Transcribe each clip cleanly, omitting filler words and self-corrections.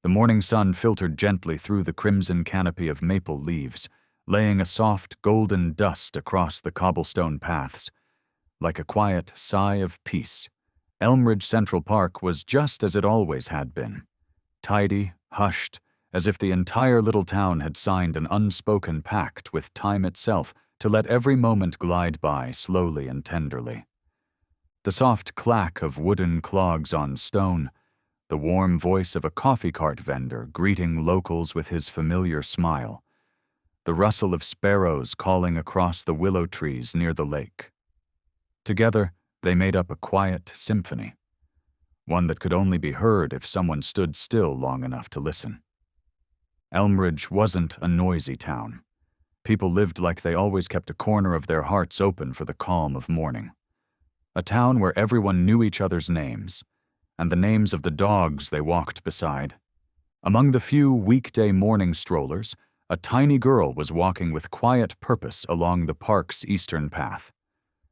The morning sun filtered gently through the crimson canopy of maple leaves, laying a soft, golden dust across the cobblestone paths. Like a quiet sigh of peace, Elmridge Central Park was just as it always had been. Tidy, hushed, as if the entire little town had signed an unspoken pact with time itself to let every moment glide by slowly and tenderly. The soft clack of wooden clogs on stone, the warm voice of a coffee cart vendor greeting locals with his familiar smile, the rustle of sparrows calling across the willow trees near the lake. Together, they made up a quiet symphony, one that could only be heard if someone stood still long enough to listen. Elmridge wasn't a noisy town. People lived like they always kept a corner of their hearts open for the calm of morning. A town where everyone knew each other's names, and the names of the dogs they walked beside. Among the few weekday morning strollers, a tiny girl was walking with quiet purpose along the park's eastern path.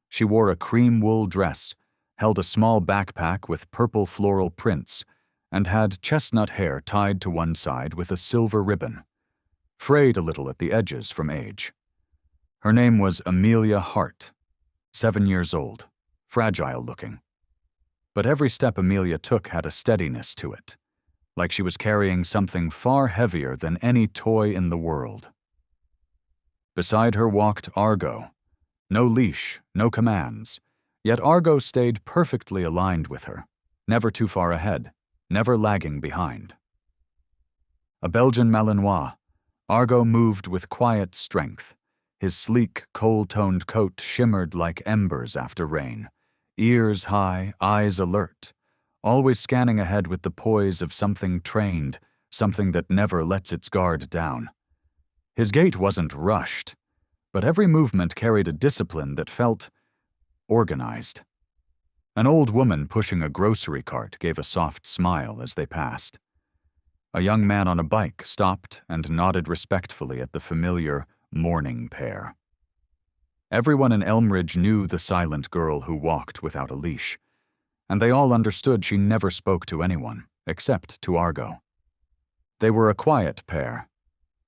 She wore a cream wool dress, held a small backpack with purple floral prints, and had chestnut hair tied to one side with a silver ribbon, frayed a little at the edges from age. Her name was Amelia Hart, 7 years old, fragile-looking. But every step Amelia took had a steadiness to it, like she was carrying something far heavier than any toy in the world. Beside her walked Argo. No leash, no commands, yet Argo stayed perfectly aligned with her, never too far ahead, never lagging behind. A Belgian Malinois, Argo moved with quiet strength. His sleek, coal-toned coat shimmered like embers after rain, ears high, eyes alert, always scanning ahead with the poise of something trained, something that never lets its guard down. His gait wasn't rushed, but every movement carried a discipline that felt organized. An old woman pushing a grocery cart gave a soft smile as they passed. A young man on a bike stopped and nodded respectfully at the familiar morning pair. Everyone in Elmridge knew the silent girl who walked without a leash, and they all understood she never spoke to anyone, except to Argo. They were a quiet pair,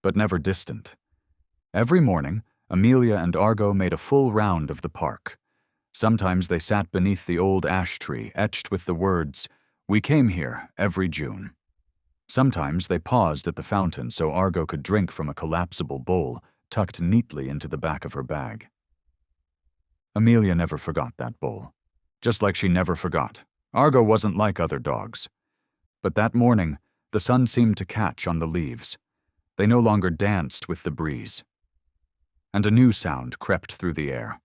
but never distant. Every morning, Amelia and Argo made a full round of the park. Sometimes they sat beneath the old ash tree, etched with the words, "We came here every June." Sometimes they paused at the fountain so Argo could drink from a collapsible bowl tucked neatly into the back of her bag. Amelia never forgot that bowl, just like she never forgot. Argo wasn't like other dogs. But that morning, the sun seemed to catch on the leaves. They no longer danced with the breeze. And a new sound crept through the air.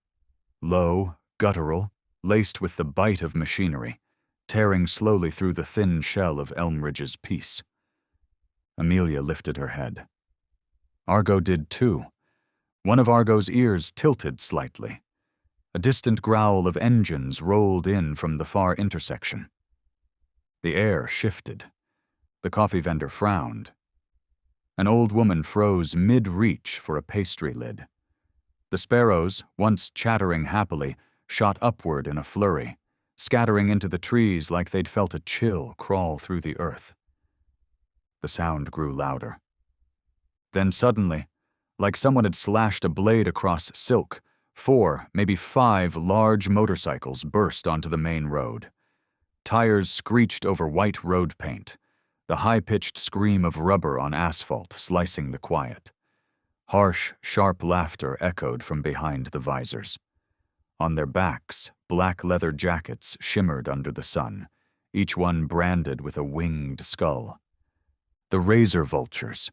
Low, guttural, laced with the bite of machinery, tearing slowly through the thin shell of Elmridge's peace. Amelia lifted her head. Argo did too. One of Argo's ears tilted slightly. A distant growl of engines rolled in from the far intersection. The air shifted. The coffee vendor frowned. An old woman froze mid-reach for a pastry lid. The sparrows, once chattering happily, shot upward in a flurry, scattering into the trees like they'd felt a chill crawl through the earth. The sound grew louder. Then suddenly, like someone had slashed a blade across silk, 4, maybe 5 large motorcycles burst onto the main road. Tires screeched over white road paint, the high-pitched scream of rubber on asphalt slicing the quiet. Harsh, sharp laughter echoed from behind the visors. On their backs, black leather jackets shimmered under the sun, each one branded with a winged skull. The Razor Vultures.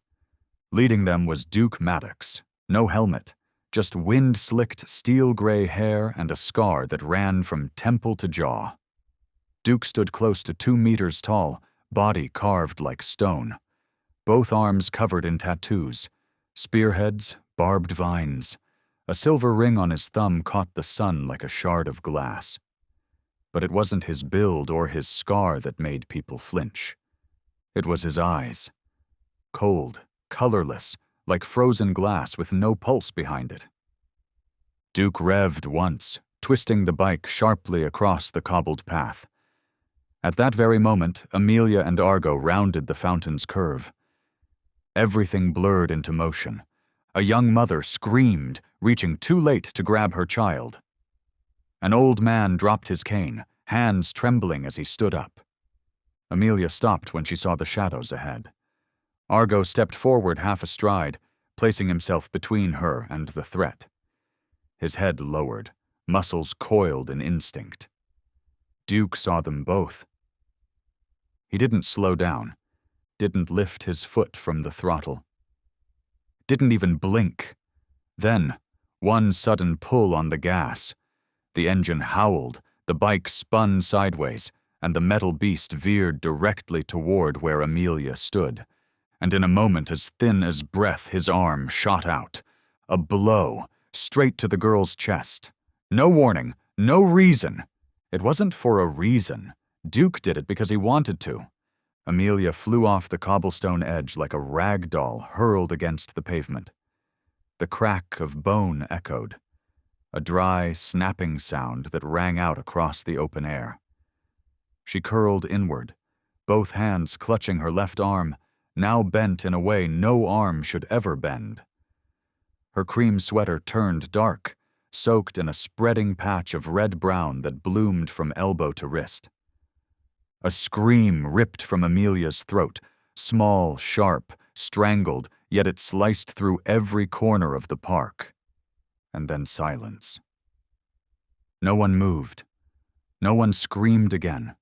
Leading them was Duke Maddox, no helmet, just wind-slicked steel-gray hair and a scar that ran from temple to jaw. Duke stood close to 2 meters tall, body carved like stone, both arms covered in tattoos, spearheads, barbed vines. A silver ring on his thumb caught the sun like a shard of glass. But it wasn't his build or his scar that made people flinch. It was his eyes. Cold, colorless, like frozen glass with no pulse behind it. Duke revved once, twisting the bike sharply across the cobbled path. At that very moment, Amelia and Argo rounded the fountain's curve. Everything blurred into motion. A young mother screamed, reaching too late to grab her child. An old man dropped his cane, hands trembling as he stood up. Amelia stopped when she saw the shadows ahead. Argo stepped forward half a stride, placing himself between her and the threat. His head lowered, muscles coiled in instinct. Duke saw them both. He didn't slow down, didn't lift his foot from the throttle, didn't even blink. Then, one sudden pull on the gas. The engine howled, the bike spun sideways, and the metal beast veered directly toward where Amelia stood. And in a moment as thin as breath, his arm shot out. A blow, straight to the girl's chest. No warning, no reason. It wasn't for a reason. Duke did it because he wanted to. Amelia flew off the cobblestone edge like a rag doll hurled against the pavement. The crack of bone echoed, a dry, snapping sound that rang out across the open air. She curled inward, both hands clutching her left arm, now bent in a way no arm should ever bend. Her cream sweater turned dark, soaked in a spreading patch of red-brown that bloomed from elbow to wrist. A scream ripped from Amelia's throat, small, sharp, strangled, yet it sliced through every corner of the park. And then silence. No one moved. No one screamed again.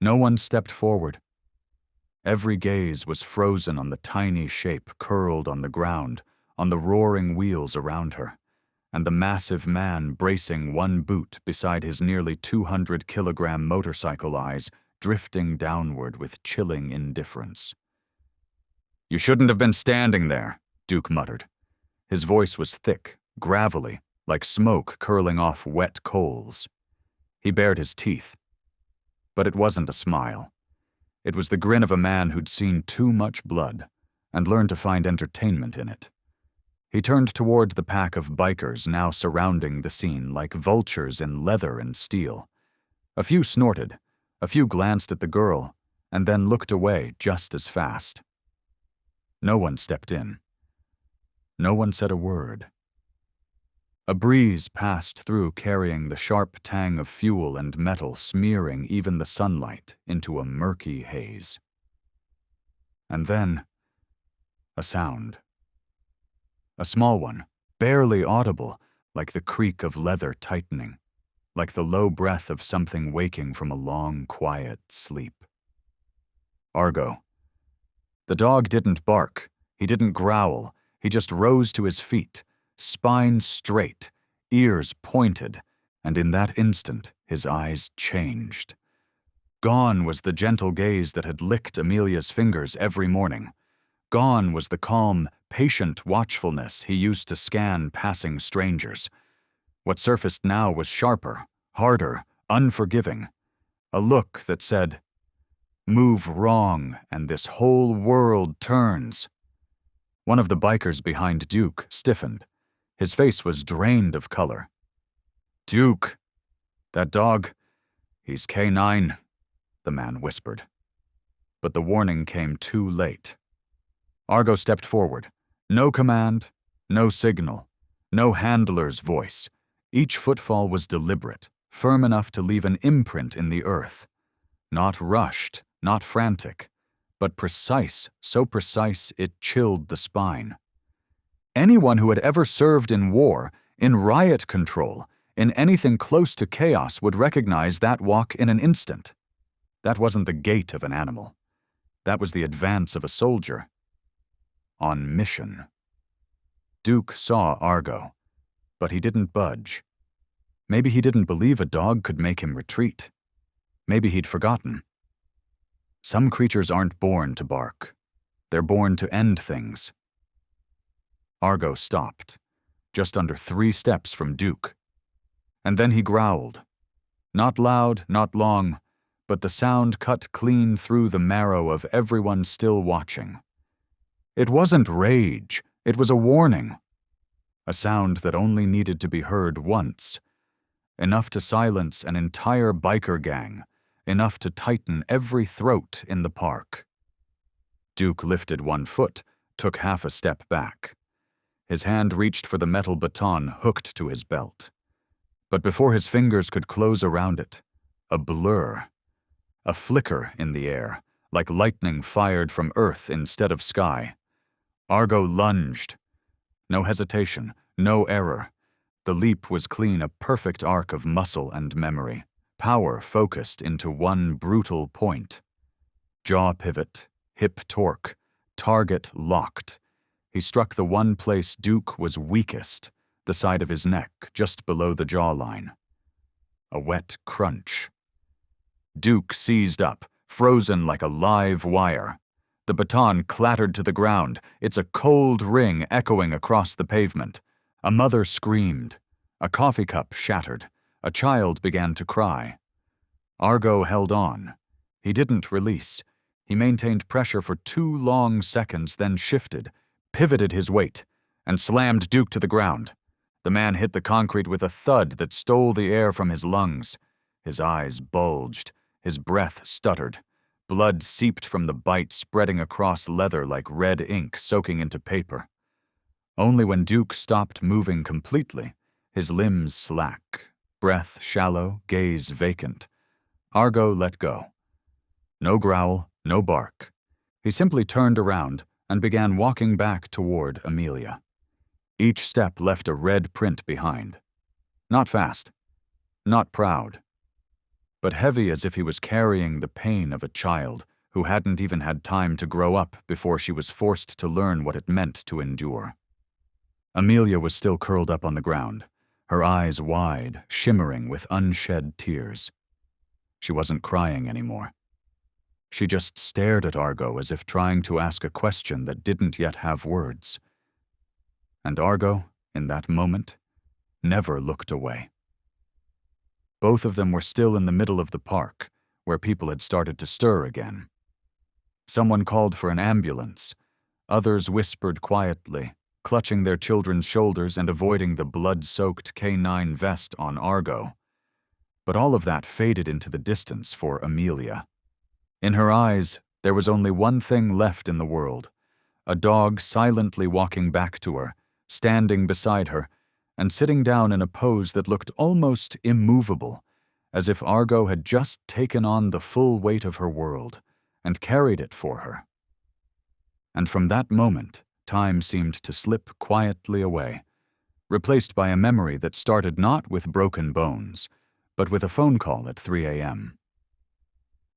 No one stepped forward. Every gaze was frozen on the tiny shape curled on the ground, on the roaring wheels around her, and the massive man bracing one boot beside his nearly 200-kilogram motorcycle eyes, drifting downward with chilling indifference. "You shouldn't have been standing there," Duke muttered. His voice was thick, gravelly, like smoke curling off wet coals. He bared his teeth. But it wasn't a smile. It was the grin of a man who'd seen too much blood and learned to find entertainment in it. He turned toward the pack of bikers now surrounding the scene like vultures in leather and steel. A few snorted, a few glanced at the girl, and then looked away just as fast. No one stepped in. No one said a word. A breeze passed through carrying the sharp tang of fuel and metal smearing even the sunlight into a murky haze. And then, a sound. A small one, barely audible, like the creak of leather tightening, like the low breath of something waking from a long, quiet sleep. Argo. The dog didn't bark, he didn't growl, he just rose to his feet, spine straight, ears pointed, and in that instant his eyes changed. Gone was the gentle gaze that had licked Amelia's fingers every morning. Gone was the calm, patient watchfulness he used to scan passing strangers. What surfaced now was sharper, harder, unforgiving. A look that said, "Move wrong, and this whole world turns." One of the bikers behind Duke stiffened. His face was drained of color. "Duke, that dog, he's K9, the man whispered. But the warning came too late. Argo stepped forward. No command, no signal, no handler's voice. Each footfall was deliberate, firm enough to leave an imprint in the earth. Not rushed, not frantic, but precise, so precise it chilled the spine. Anyone who had ever served in war, in riot control, in anything close to chaos would recognize that walk in an instant. That wasn't the gait of an animal. That was the advance of a soldier. On mission. Duke saw Argo, but he didn't budge. Maybe he didn't believe a dog could make him retreat. Maybe he'd forgotten. Some creatures aren't born to bark. They're born to end things. Argo stopped, just under 3 steps from Duke. And then he growled. Not loud, not long, but the sound cut clean through the marrow of everyone still watching. It wasn't rage, it was a warning. A sound that only needed to be heard once. Enough to silence an entire biker gang, enough to tighten every throat in the park. Duke lifted one foot, took half a step back. His hand reached for the metal baton hooked to his belt. But before his fingers could close around it, a blur, a flicker in the air, like lightning fired from earth instead of sky. Argo lunged. No hesitation, no error. The leap was clean, a perfect arc of muscle and memory, power focused into one brutal point. Jaw pivot, hip torque, target locked. He struck the one place Duke was weakest, the side of his neck, just below the jawline. A wet crunch. Duke seized up, frozen like a live wire. The baton clattered to the ground, its a cold ring echoing across the pavement. A mother screamed. A coffee cup shattered. A child began to cry. Argo held on. He didn't release. He maintained pressure for 2 long seconds, then shifted, pivoted his weight, and slammed Duke to the ground. The man hit the concrete with a thud that stole the air from his lungs. His eyes bulged. His breath stuttered. Blood seeped from the bite, spreading across leather like red ink soaking into paper. Only when Duke stopped moving completely, his limbs slack, breath shallow, gaze vacant, Argo let go. No growl, no bark. He simply turned around and began walking back toward Amelia. Each step left a red print behind. Not fast, not proud, but heavy as if he was carrying the pain of a child who hadn't even had time to grow up before she was forced to learn what it meant to endure. Amelia was still curled up on the ground, her eyes wide, shimmering with unshed tears. She wasn't crying anymore. She just stared at Argo as if trying to ask a question that didn't yet have words. And Argo, in that moment, never looked away. Both of them were still in the middle of the park, where people had started to stir again. Someone called for an ambulance. Others whispered quietly, clutching their children's shoulders and avoiding the blood-soaked K9 vest on Argo. But all of that faded into the distance for Amelia. In her eyes, there was only one thing left in the world, a dog silently walking back to her, standing beside her, and sitting down in a pose that looked almost immovable, as if Argo had just taken on the full weight of her world and carried it for her. And from that moment, time seemed to slip quietly away, replaced by a memory that started not with broken bones, but with a phone call at 3 a.m.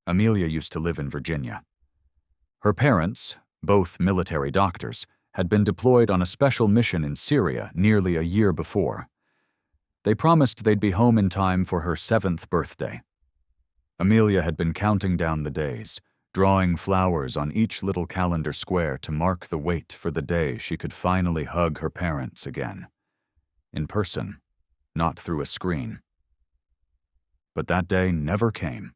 Amelia used to live in Virginia. Her parents, both military doctors, had been deployed on a special mission in Syria nearly a year before. They promised they'd be home in time for her 7th birthday. Amelia had been counting down the days, drawing flowers on each little calendar square to mark the wait for the day she could finally hug her parents again. In person, not through a screen. But that day never came.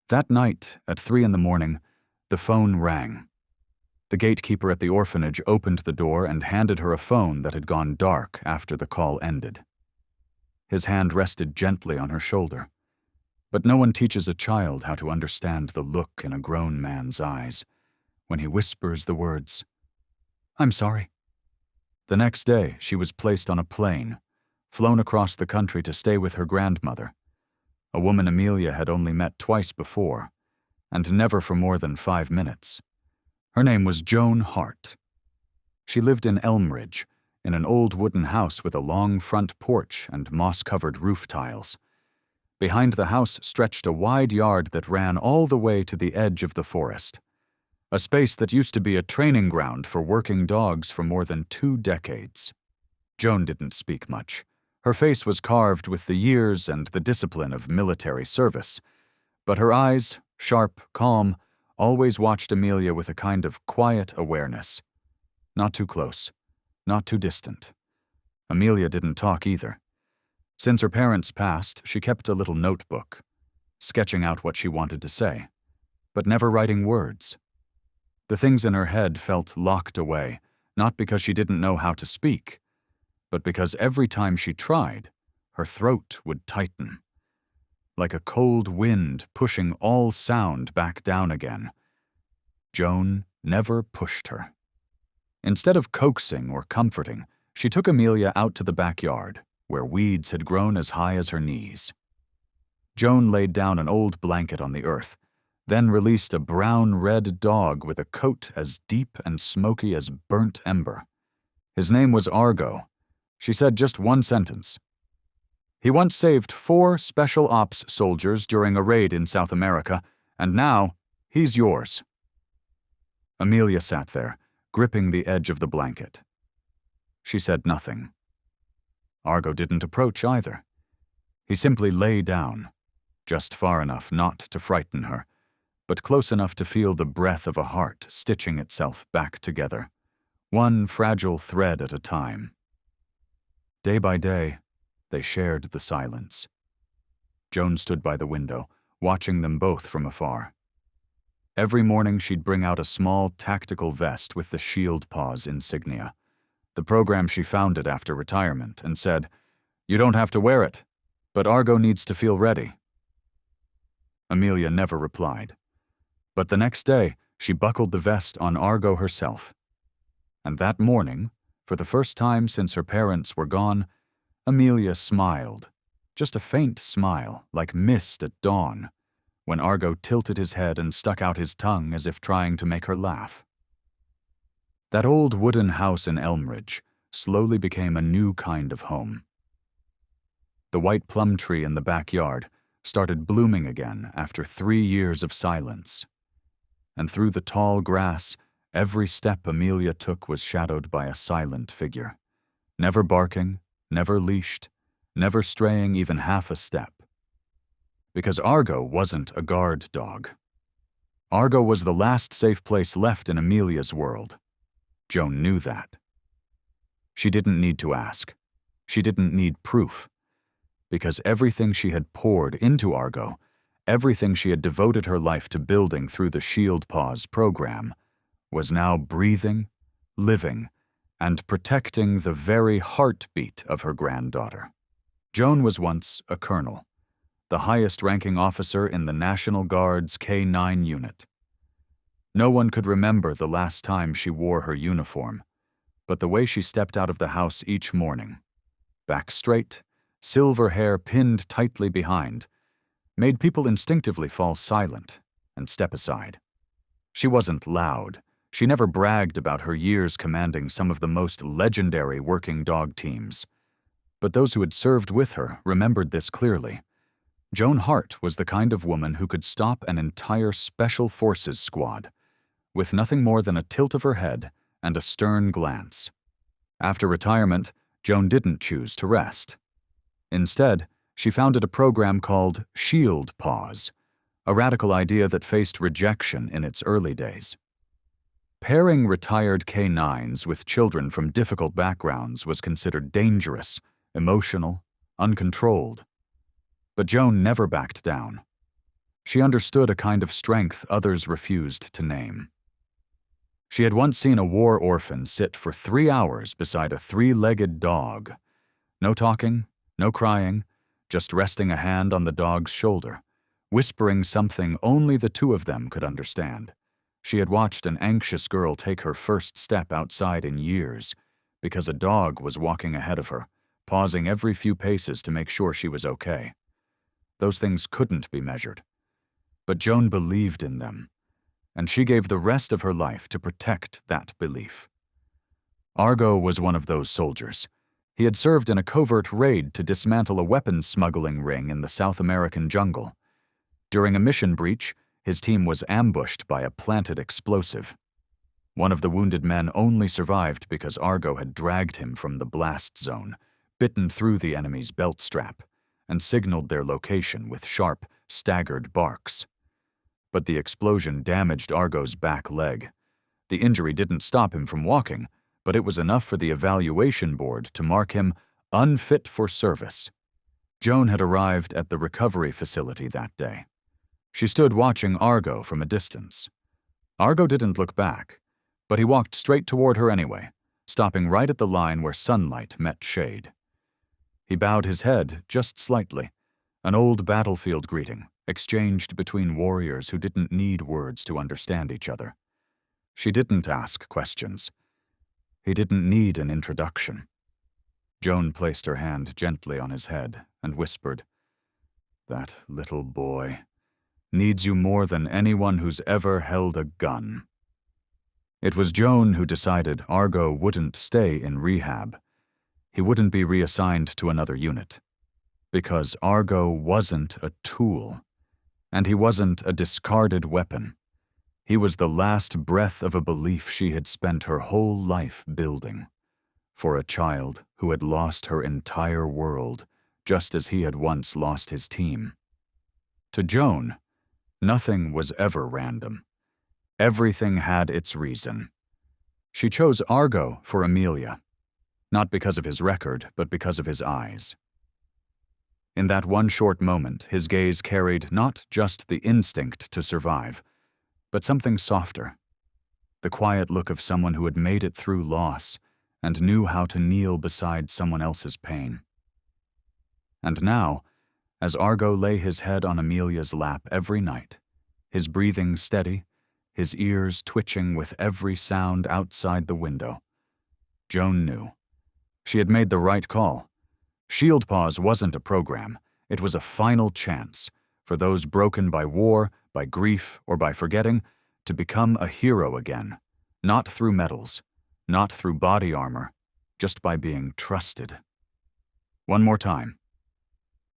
That night, at 3 a.m, the phone rang. The gatekeeper at the orphanage opened the door and handed her a phone that had gone dark after the call ended. His hand rested gently on her shoulder. But no one teaches a child how to understand the look in a grown man's eyes when he whispers the words, "I'm sorry." The next day, she was placed on a plane, flown across the country to stay with her grandmother, a woman Amelia had only met twice before, and never for more than 5 minutes. Her name was Joan Hart. She lived in Elmridge, in an old wooden house with a long front porch and moss-covered roof tiles. Behind the house stretched a wide yard that ran all the way to the edge of the forest, a space that used to be a training ground for working dogs for more than 2 decades. Joan didn't speak much. Her face was carved with the years and the discipline of military service, but her eyes, sharp, calm, always watched Amelia with a kind of quiet awareness. Not too close, not too distant. Amelia didn't talk either. Since her parents passed, she kept a little notebook, sketching out what she wanted to say, but never writing words. The things in her head felt locked away, not because she didn't know how to speak, but because every time she tried, her throat would tighten. like a cold wind pushing all sound back down again. Joan never pushed her. Instead of coaxing or comforting, she took Amelia out to the backyard, where weeds had grown as high as her knees. Joan laid down an old blanket on the earth, then released a brown-red dog with a coat as deep and smoky as burnt ember. His name was Argo. She said just one sentence. He once saved 4 special ops soldiers during a raid in South America, and now he's yours. Amelia sat there, gripping the edge of the blanket. She said nothing. Argo didn't approach either. He simply lay down, just far enough not to frighten her, but close enough to feel the breath of a heart stitching itself back together, one fragile thread at a time. Day by day, they shared the silence. Joan stood by the window, watching them both from afar. Every morning she'd bring out a small tactical vest with the Shield Paws insignia, the program she founded after retirement, and said, "You don't have to wear it, but Argo needs to feel ready." Amelia never replied, but the next day she buckled the vest on Argo herself. And that morning, for the first time since her parents were gone, Amelia smiled, just a faint smile like mist at dawn, when Argo tilted his head and stuck out his tongue as if trying to make her laugh. That old wooden house in Elmridge slowly became a new kind of home. The white plum tree in the backyard started blooming again after 3 years of silence. And through the tall grass, every step Amelia took was shadowed by a silent figure, never barking, never leashed, never straying even half a step. Because Argo wasn't a guard dog. Argo was the last safe place left in Amelia's world. Joan knew that. She didn't need to ask. She didn't need proof. Because everything she had poured into Argo, everything she had devoted her life to building through the Shield Paws program, was now breathing, living, and protecting the very heartbeat of her granddaughter. Joan was once a colonel, the highest-ranking officer in the National Guard's K-9 unit. No one could remember the last time she wore her uniform, but the way she stepped out of the house each morning, back straight, silver hair pinned tightly behind, made people instinctively fall silent and step aside. She wasn't loud. She never bragged about her years commanding some of the most legendary working dog teams. But those who had served with her remembered this clearly. Joan Hart was the kind of woman who could stop an entire Special Forces squad with nothing more than a tilt of her head and a stern glance. After retirement, Joan didn't choose to rest. Instead, she founded a program called Shield Paws, a radical idea that faced rejection in its early days. Pairing retired K-9s with children from difficult backgrounds was considered dangerous, emotional, uncontrolled. But Joan never backed down. She understood a kind of strength others refused to name. She had once seen a war orphan sit for 3 hours beside a 3-legged dog. No talking, no crying, just resting a hand on the dog's shoulder, whispering something only the two of them could understand. She had watched an anxious girl take her first step outside in years because a dog was walking ahead of her, pausing every few paces to make sure she was okay. Those things couldn't be measured. But Joan believed in them, and she gave the rest of her life to protect that belief. Argo was one of those soldiers. He had served in a covert raid to dismantle a weapons smuggling ring in the South American jungle. During a mission breach, his team was ambushed by a planted explosive. One of the wounded men only survived because Argo had dragged him from the blast zone, bitten through the enemy's belt strap, and signaled their location with sharp, staggered barks. But the explosion damaged Argo's back leg. The injury didn't stop him from walking, but it was enough for the evaluation board to mark him unfit for service. Joan had arrived at the recovery facility that day. She stood watching Argo from a distance. Argo didn't look back, but he walked straight toward her anyway, stopping right at the line where sunlight met shade. He bowed his head just slightly, An old battlefield greeting, exchanged between warriors who didn't need words to understand each other. She didn't ask questions. He didn't need an introduction. Joan placed her hand gently on his head and whispered, "That little boy needs you more than anyone who's ever held a gun." It was Joan who decided Argo wouldn't stay in rehab. He wouldn't be reassigned to another unit. Because Argo wasn't a tool, and he wasn't a discarded weapon. He was the last breath of a belief she had spent her whole life building, for a child who had lost her entire world, just as he had once lost his team. To Joan, nothing was ever random. Everything had its reason. She chose Argo for Amelia, not because of his record, but because of his eyes. In that one short moment, his gaze carried not just the instinct to survive, but something softer, the quiet look of someone who had made it through loss and knew how to kneel beside someone else's pain. And now, as Argo lay his head on Amelia's lap every night, his breathing steady, his ears twitching with every sound outside the window, Joan knew. She had made the right call. Shield Paws wasn't a program. It was a final chance for those broken by war, by grief, or by forgetting to become a hero again, not through medals, not through body armor, just by being trusted. One more time.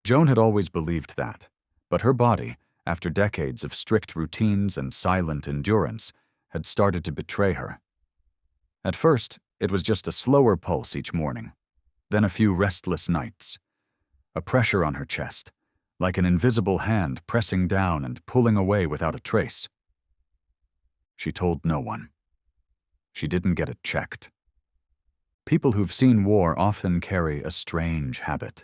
Joan had always believed that, but her body, after decades of strict routines and silent endurance, had started to betray her. At first, it was just a slower pulse each morning, then a few restless nights, a pressure on her chest, like an invisible hand pressing down and pulling away without a trace. She told no one. She didn't get it checked. People who've seen war often carry a strange habit.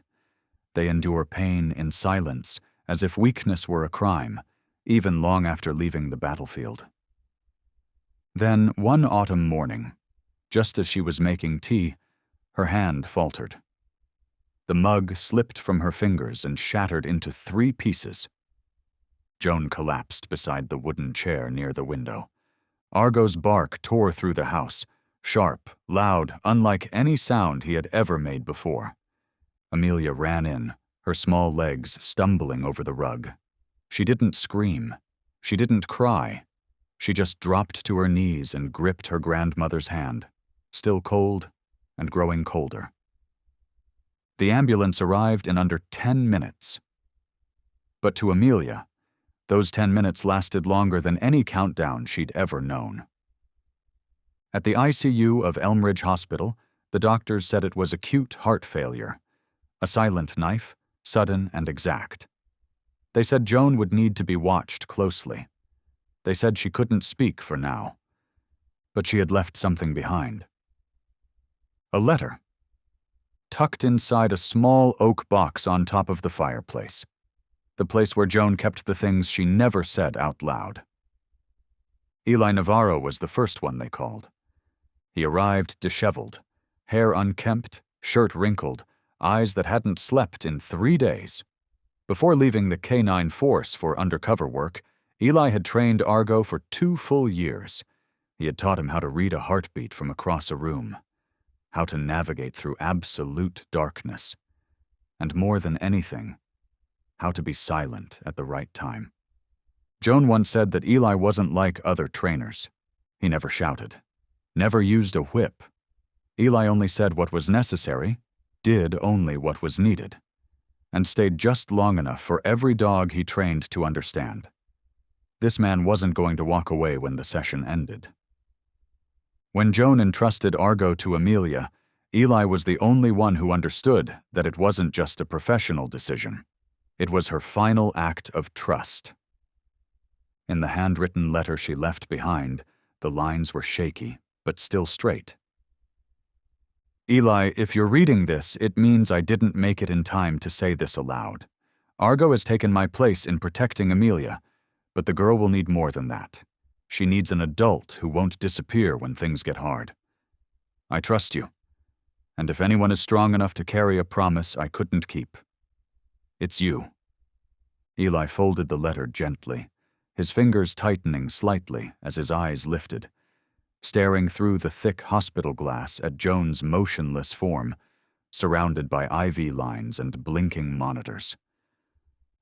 They endure pain in silence, as if weakness were a crime, even long after leaving the battlefield. Then, one autumn morning, just as she was making tea, her hand faltered. The mug slipped from her fingers and shattered into 3 pieces. Joan collapsed beside the wooden chair near the window. Argo's bark tore through the house, sharp, loud, unlike any sound he had ever made before. Amelia ran in, her small legs stumbling over the rug. She didn't scream. She didn't cry. She just dropped to her knees and gripped her grandmother's hand, still cold and growing colder. The ambulance arrived in under 10 minutes. But to Amelia, those 10 minutes lasted longer than any countdown she'd ever known. At the ICU of Elmridge Hospital, the doctors said it was acute heart failure, a silent knife, sudden and exact. They said Joan would need to be watched closely. They said she couldn't speak for now, but she had left something behind. A letter, tucked inside a small oak box on top of the fireplace, the place where Joan kept the things she never said out loud. Eli Navarro was the first one they called. He arrived disheveled, hair unkempt, shirt wrinkled, eyes that hadn't slept in 3 days. Before leaving the K-9 force for undercover work, Eli had trained Argo for 2 full years. He had taught him how to read a heartbeat from across a room, how to navigate through absolute darkness, and more than anything, how to be silent at the right time. Joan once said that Eli wasn't like other trainers. He never shouted, never used a whip. Eli only said what was necessary, did only what was needed, and stayed just long enough for every dog he trained to understand. This man wasn't going to walk away when the session ended. When Joan entrusted Argo to Amelia, Eli was the only one who understood that it wasn't just a professional decision. It was her final act of trust. In the handwritten letter she left behind, the lines were shaky, but still straight. Eli, if you're reading this, it means I didn't make it in time to say this aloud. Argo has taken my place in protecting Amelia, but the girl will need more than that. She needs an adult who won't disappear when things get hard. I trust you, and if anyone is strong enough to carry a promise I couldn't keep, it's you. Eli folded the letter gently, his fingers tightening slightly as his eyes lifted, staring through the thick hospital glass at Joan's motionless form, surrounded by IV lines and blinking monitors.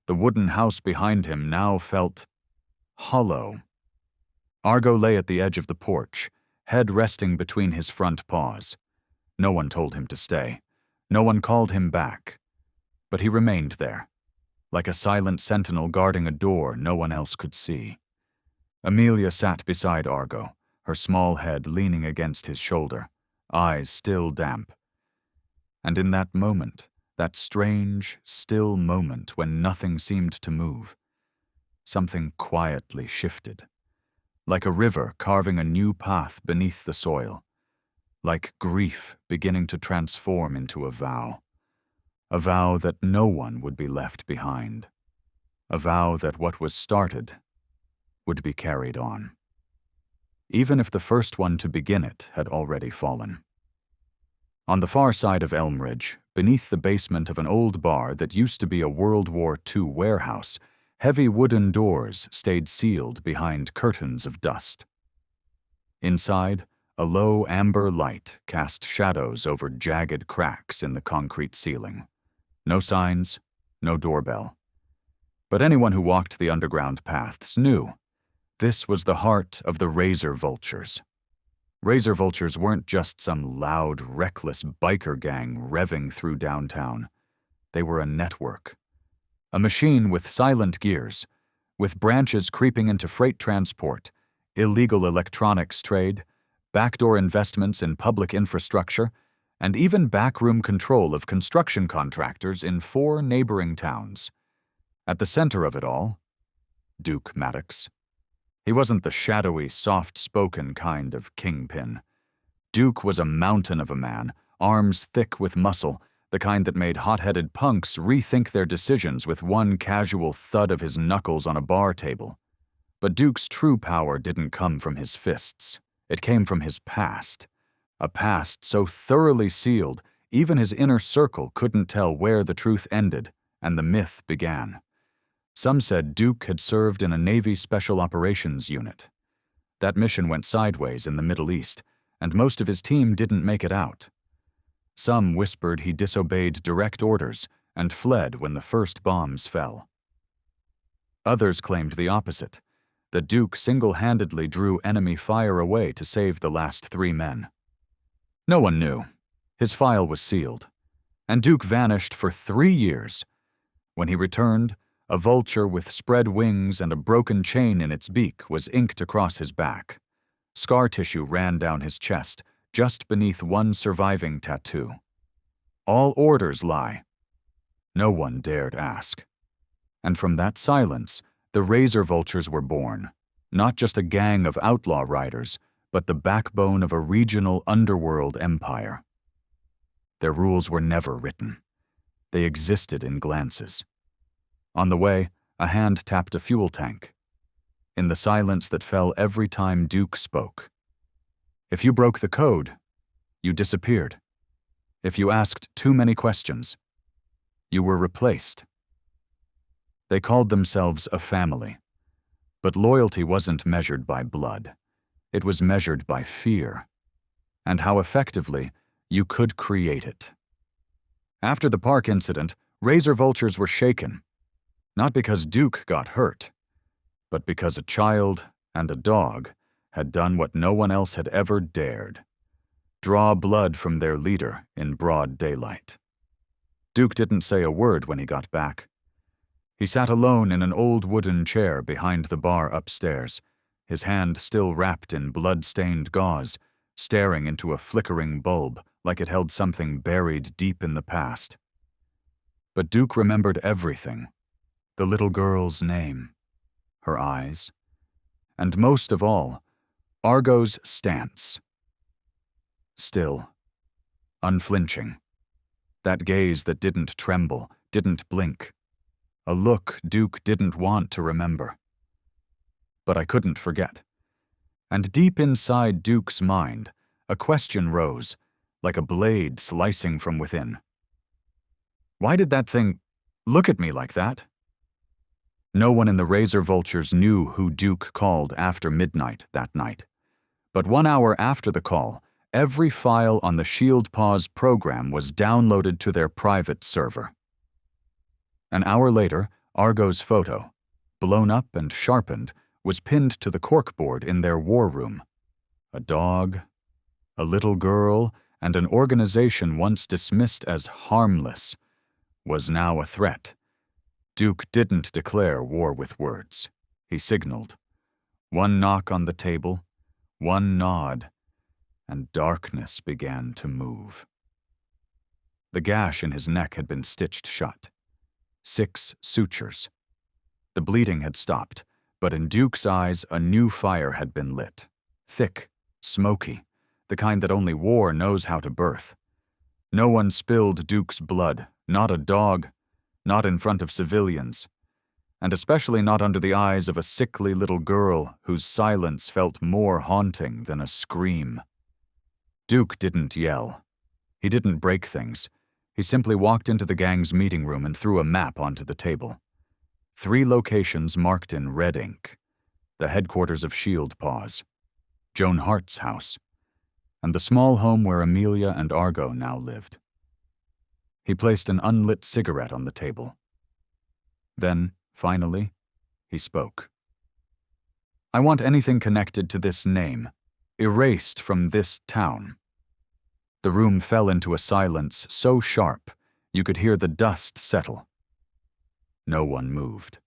The wooden house behind him now felt hollow. Argo lay at the edge of the porch, head resting between his front paws. No one told him to stay. No one called him back. But he remained there, like a silent sentinel guarding a door no one else could see. Amelia sat beside Argo, her small head leaning against his shoulder, eyes still damp. And in that moment, that strange, still moment when nothing seemed to move, something quietly shifted, like a river carving a new path beneath the soil, like grief beginning to transform into a vow that no one would be left behind, a vow that what was started would be carried on, even if the first one to begin it had already fallen. On the far side of Elm Ridge, beneath the basement of an old bar that used to be a World War II warehouse, heavy wooden doors stayed sealed behind curtains of dust. Inside, a low amber light cast shadows over jagged cracks in the concrete ceiling. No signs, no doorbell. But anyone who walked the underground paths knew this was the heart of the Razor Vultures. Razor Vultures weren't just some loud, reckless biker gang revving through downtown. They were a network. A machine with silent gears, with branches creeping into freight transport, illegal electronics trade, backdoor investments in public infrastructure, and even backroom control of construction contractors in 4 neighboring towns. At the center of it all, Duke Maddox. He wasn't the shadowy, soft-spoken kind of kingpin. Duke was a mountain of a man, arms thick with muscle, the kind that made hot-headed punks rethink their decisions with one casual thud of his knuckles on a bar table. But Duke's true power didn't come from his fists. It came from his past. A past so thoroughly sealed, even his inner circle couldn't tell where the truth ended and the myth began. Some said Duke had served in a Navy Special Operations unit. That mission went sideways in the Middle East, and most of his team didn't make it out. Some whispered he disobeyed direct orders and fled when the first bombs fell. Others claimed the opposite, that Duke single-handedly drew enemy fire away to save the last 3 men. No one knew. His file was sealed. And Duke vanished for 3 years. When he returned, a vulture with spread wings and a broken chain in its beak was inked across his back. Scar tissue ran down his chest, just beneath one surviving tattoo. All orders lie. No one dared ask. And from that silence, the Razor Vultures were born, not just a gang of outlaw riders, but the backbone of a regional underworld empire. Their rules were never written. They existed in glances. On the way, a hand tapped a fuel tank. In the silence that fell every time Duke spoke. If you broke the code, you disappeared. If you asked too many questions, you were replaced. They called themselves a family. But loyalty wasn't measured by blood. It was measured by fear, and how effectively you could create it. After the park incident, Razor Vultures were shaken. Not because Duke got hurt, but because a child and a dog had done what no one else had ever dared: draw blood from their leader in broad daylight. Duke didn't say a word when he got back. He sat alone in an old wooden chair behind the bar upstairs, his hand still wrapped in blood-stained gauze, staring into a flickering bulb like it held something buried deep in the past. But Duke remembered everything. The little girl's name, her eyes, and most of all, Argo's stance. Still, unflinching. That gaze that didn't tremble, didn't blink. A look Duke didn't want to remember. But I couldn't forget. And deep inside Duke's mind, a question rose, like a blade slicing from within. Why did that thing look at me like that? No one in the Razor Vultures knew who Duke called after midnight that night. But 1 hour after the call, every file on the Shield Paws program was downloaded to their private server. An hour later, Argo's photo, blown up and sharpened, was pinned to the corkboard in their war room. A dog, a little girl, and an organization once dismissed as harmless was now a threat. Duke didn't declare war with words. He signaled. One knock on the table, one nod, and darkness began to move. The gash in his neck had been stitched shut. 6 sutures. The bleeding had stopped, but in Duke's eyes a new fire had been lit. Thick, smoky, the kind that only war knows how to birth. No one spilled Duke's blood, not a dog, not in front of civilians, and especially not under the eyes of a sickly little girl whose silence felt more haunting than a scream. Duke didn't yell. He didn't break things. He simply walked into the gang's meeting room and threw a map onto the table. 3 locations marked in red ink: the headquarters of Shield Paws, Joan Hart's house, and the small home where Amelia and Argo now lived. He placed an unlit cigarette on the table. Then, finally, he spoke. I want anything connected to this name erased from this town. The room fell into a silence so sharp you could hear the dust settle. No one moved.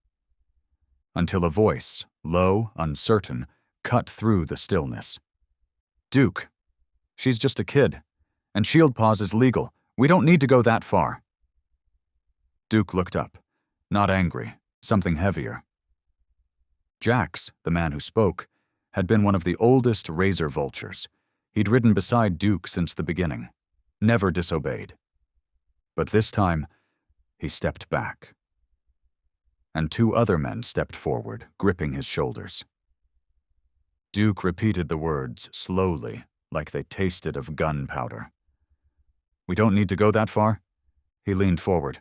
Until a voice, low, uncertain, cut through the stillness. Duke, she's just a kid, and Shield Paws is legal. We don't need to go that far. Duke looked up, not angry, something heavier. Jax, the man who spoke, had been one of the oldest Razor Vultures. He'd ridden beside Duke since the beginning, never disobeyed. But this time, he stepped back. And 2 other men stepped forward, gripping his shoulders. Duke repeated the words slowly, like they tasted of gunpowder. We don't need to go that far? He leaned forward.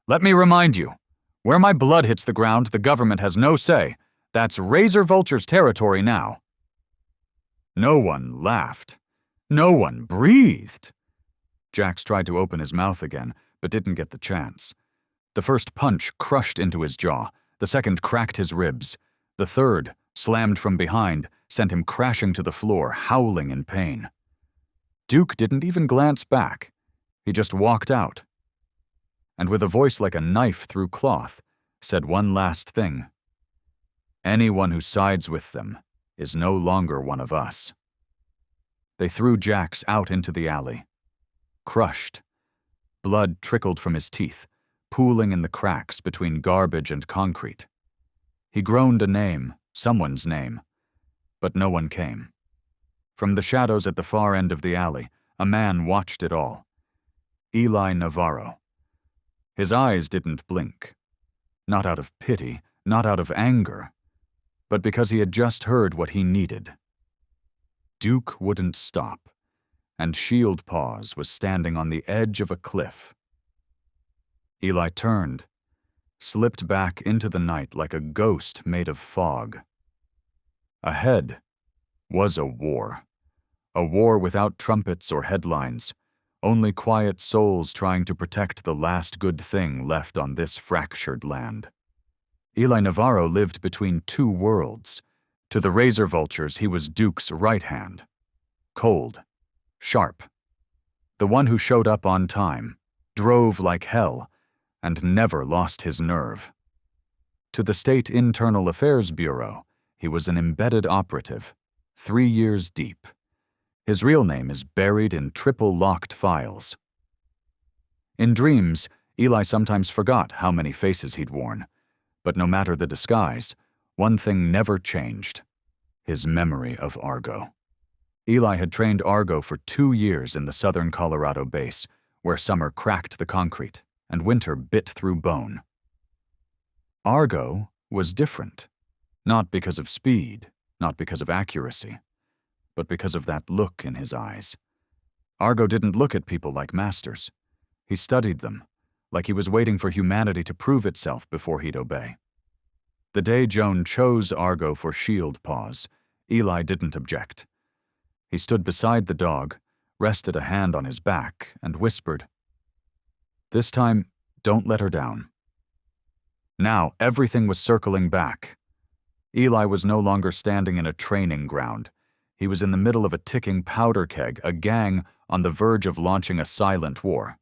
Let me remind you, where my blood hits the ground, the government has no say. That's Razor Vulture's territory now. No one laughed. No one breathed. Jax tried to open his mouth again, but didn't get the chance. The first punch crushed into his jaw. The second cracked his ribs. The third, slammed from behind, sent him crashing to the floor, howling in pain. Duke didn't even glance back. He just walked out. And with a voice like a knife through cloth, said one last thing. Anyone who sides with them is no longer one of us. They threw Jax out into the alley. Crushed. Blood trickled from his teeth, pooling in the cracks between garbage and concrete. He groaned a name, someone's name, but no one came. From the shadows at the far end of the alley, a man watched it all. Eli Navarro. His eyes didn't blink. Not out of pity, not out of anger, but because he had just heard what he needed. Duke wouldn't stop, and Shield Paws was standing on the edge of a cliff. Eli turned, slipped back into the night like a ghost made of fog. Ahead was a war without trumpets or headlines, only quiet souls trying to protect the last good thing left on this fractured land. Eli Navarro lived between 2 worlds. To the Razor Vultures, he was Duke's right hand. Cold, sharp. The one who showed up on time, drove like hell, and never lost his nerve. To the State Internal Affairs Bureau, he was an embedded operative, 3 years deep. His real name is buried in triple-locked files. In dreams, Eli sometimes forgot how many faces he'd worn, but no matter the disguise, one thing never changed: his memory of Argo. Eli had trained Argo for 2 years in the southern Colorado base, where summer cracked the concrete and winter bit through bone. Argo was different, not because of speed, not because of accuracy, but because of that look in his eyes. Argo didn't look at people like masters. He studied them, like he was waiting for humanity to prove itself before he'd obey. The day Joan chose Argo for shield paws, Eli didn't object. He stood beside the dog, rested a hand on his back, and whispered, "This time, don't let her down." Now, everything was circling back. Eli was no longer standing in a training ground. He was in the middle of a ticking powder keg, a gang on the verge of launching a silent war.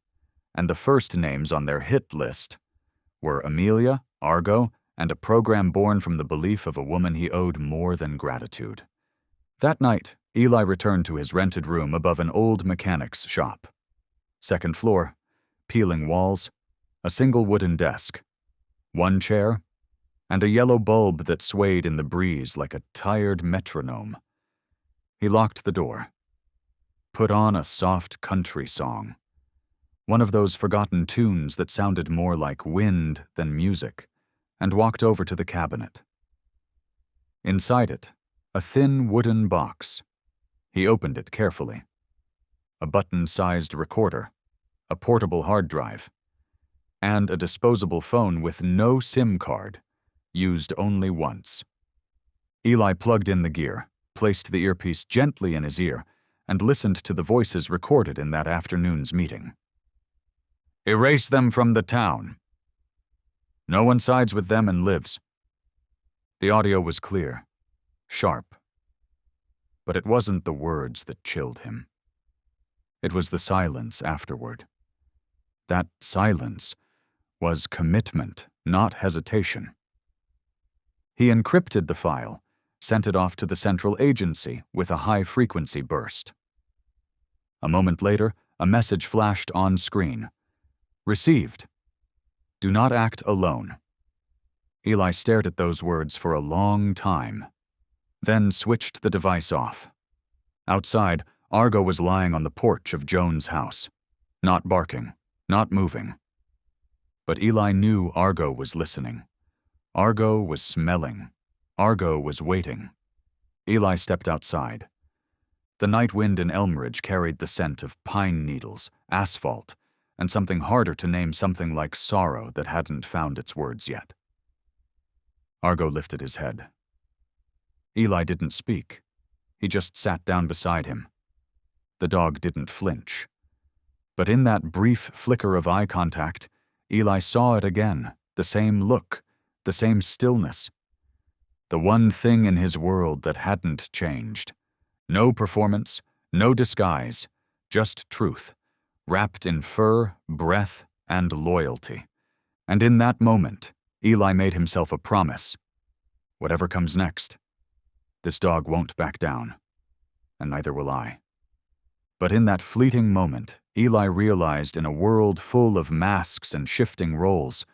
And the first names on their hit list were Amelia, Argo, and a program born from the belief of a woman he owed more than gratitude. That night, Eli returned to his rented room above an old mechanic's shop. Second floor, peeling walls, a single wooden desk, one chair, and a yellow bulb that swayed in the breeze like a tired metronome. He locked the door, put on a soft country song, one of those forgotten tunes that sounded more like wind than music, and walked over to the cabinet. Inside it, a thin wooden box. He opened it carefully. A button-sized recorder, a portable hard drive, and a disposable phone with no SIM card, used only once. Eli plugged in the gear, placed the earpiece gently in his ear, and listened to the voices recorded in that afternoon's meeting. "Erase them from the town. No one sides with them and lives." The audio was clear, sharp. But it wasn't the words that chilled him. It was the silence afterward. That silence was commitment, not hesitation. He encrypted the file, sent it off to the central agency with a high-frequency burst. A moment later, a message flashed on screen. "Received. Do not act alone." Eli stared at those words for a long time, then switched the device off. Outside, Argo was lying on the porch of Joan's house, not barking, not moving. But Eli knew Argo was listening. Argo was smelling. Argo was waiting. Eli stepped outside. The night wind in Elmridge carried the scent of pine needles, asphalt, and something harder to name, something like sorrow that hadn't found its words yet. Argo lifted his head. Eli didn't speak. He just sat down beside him. The dog didn't flinch. But in that brief flicker of eye contact, Eli saw it again, the same look, the same stillness. The one thing in his world that hadn't changed. No performance, no disguise, just truth, wrapped in fur, breath, and loyalty. And in that moment, Eli made himself a promise. Whatever comes next, this dog won't back down, and neither will I. But in that fleeting moment, Eli realized in a world full of masks and shifting roles,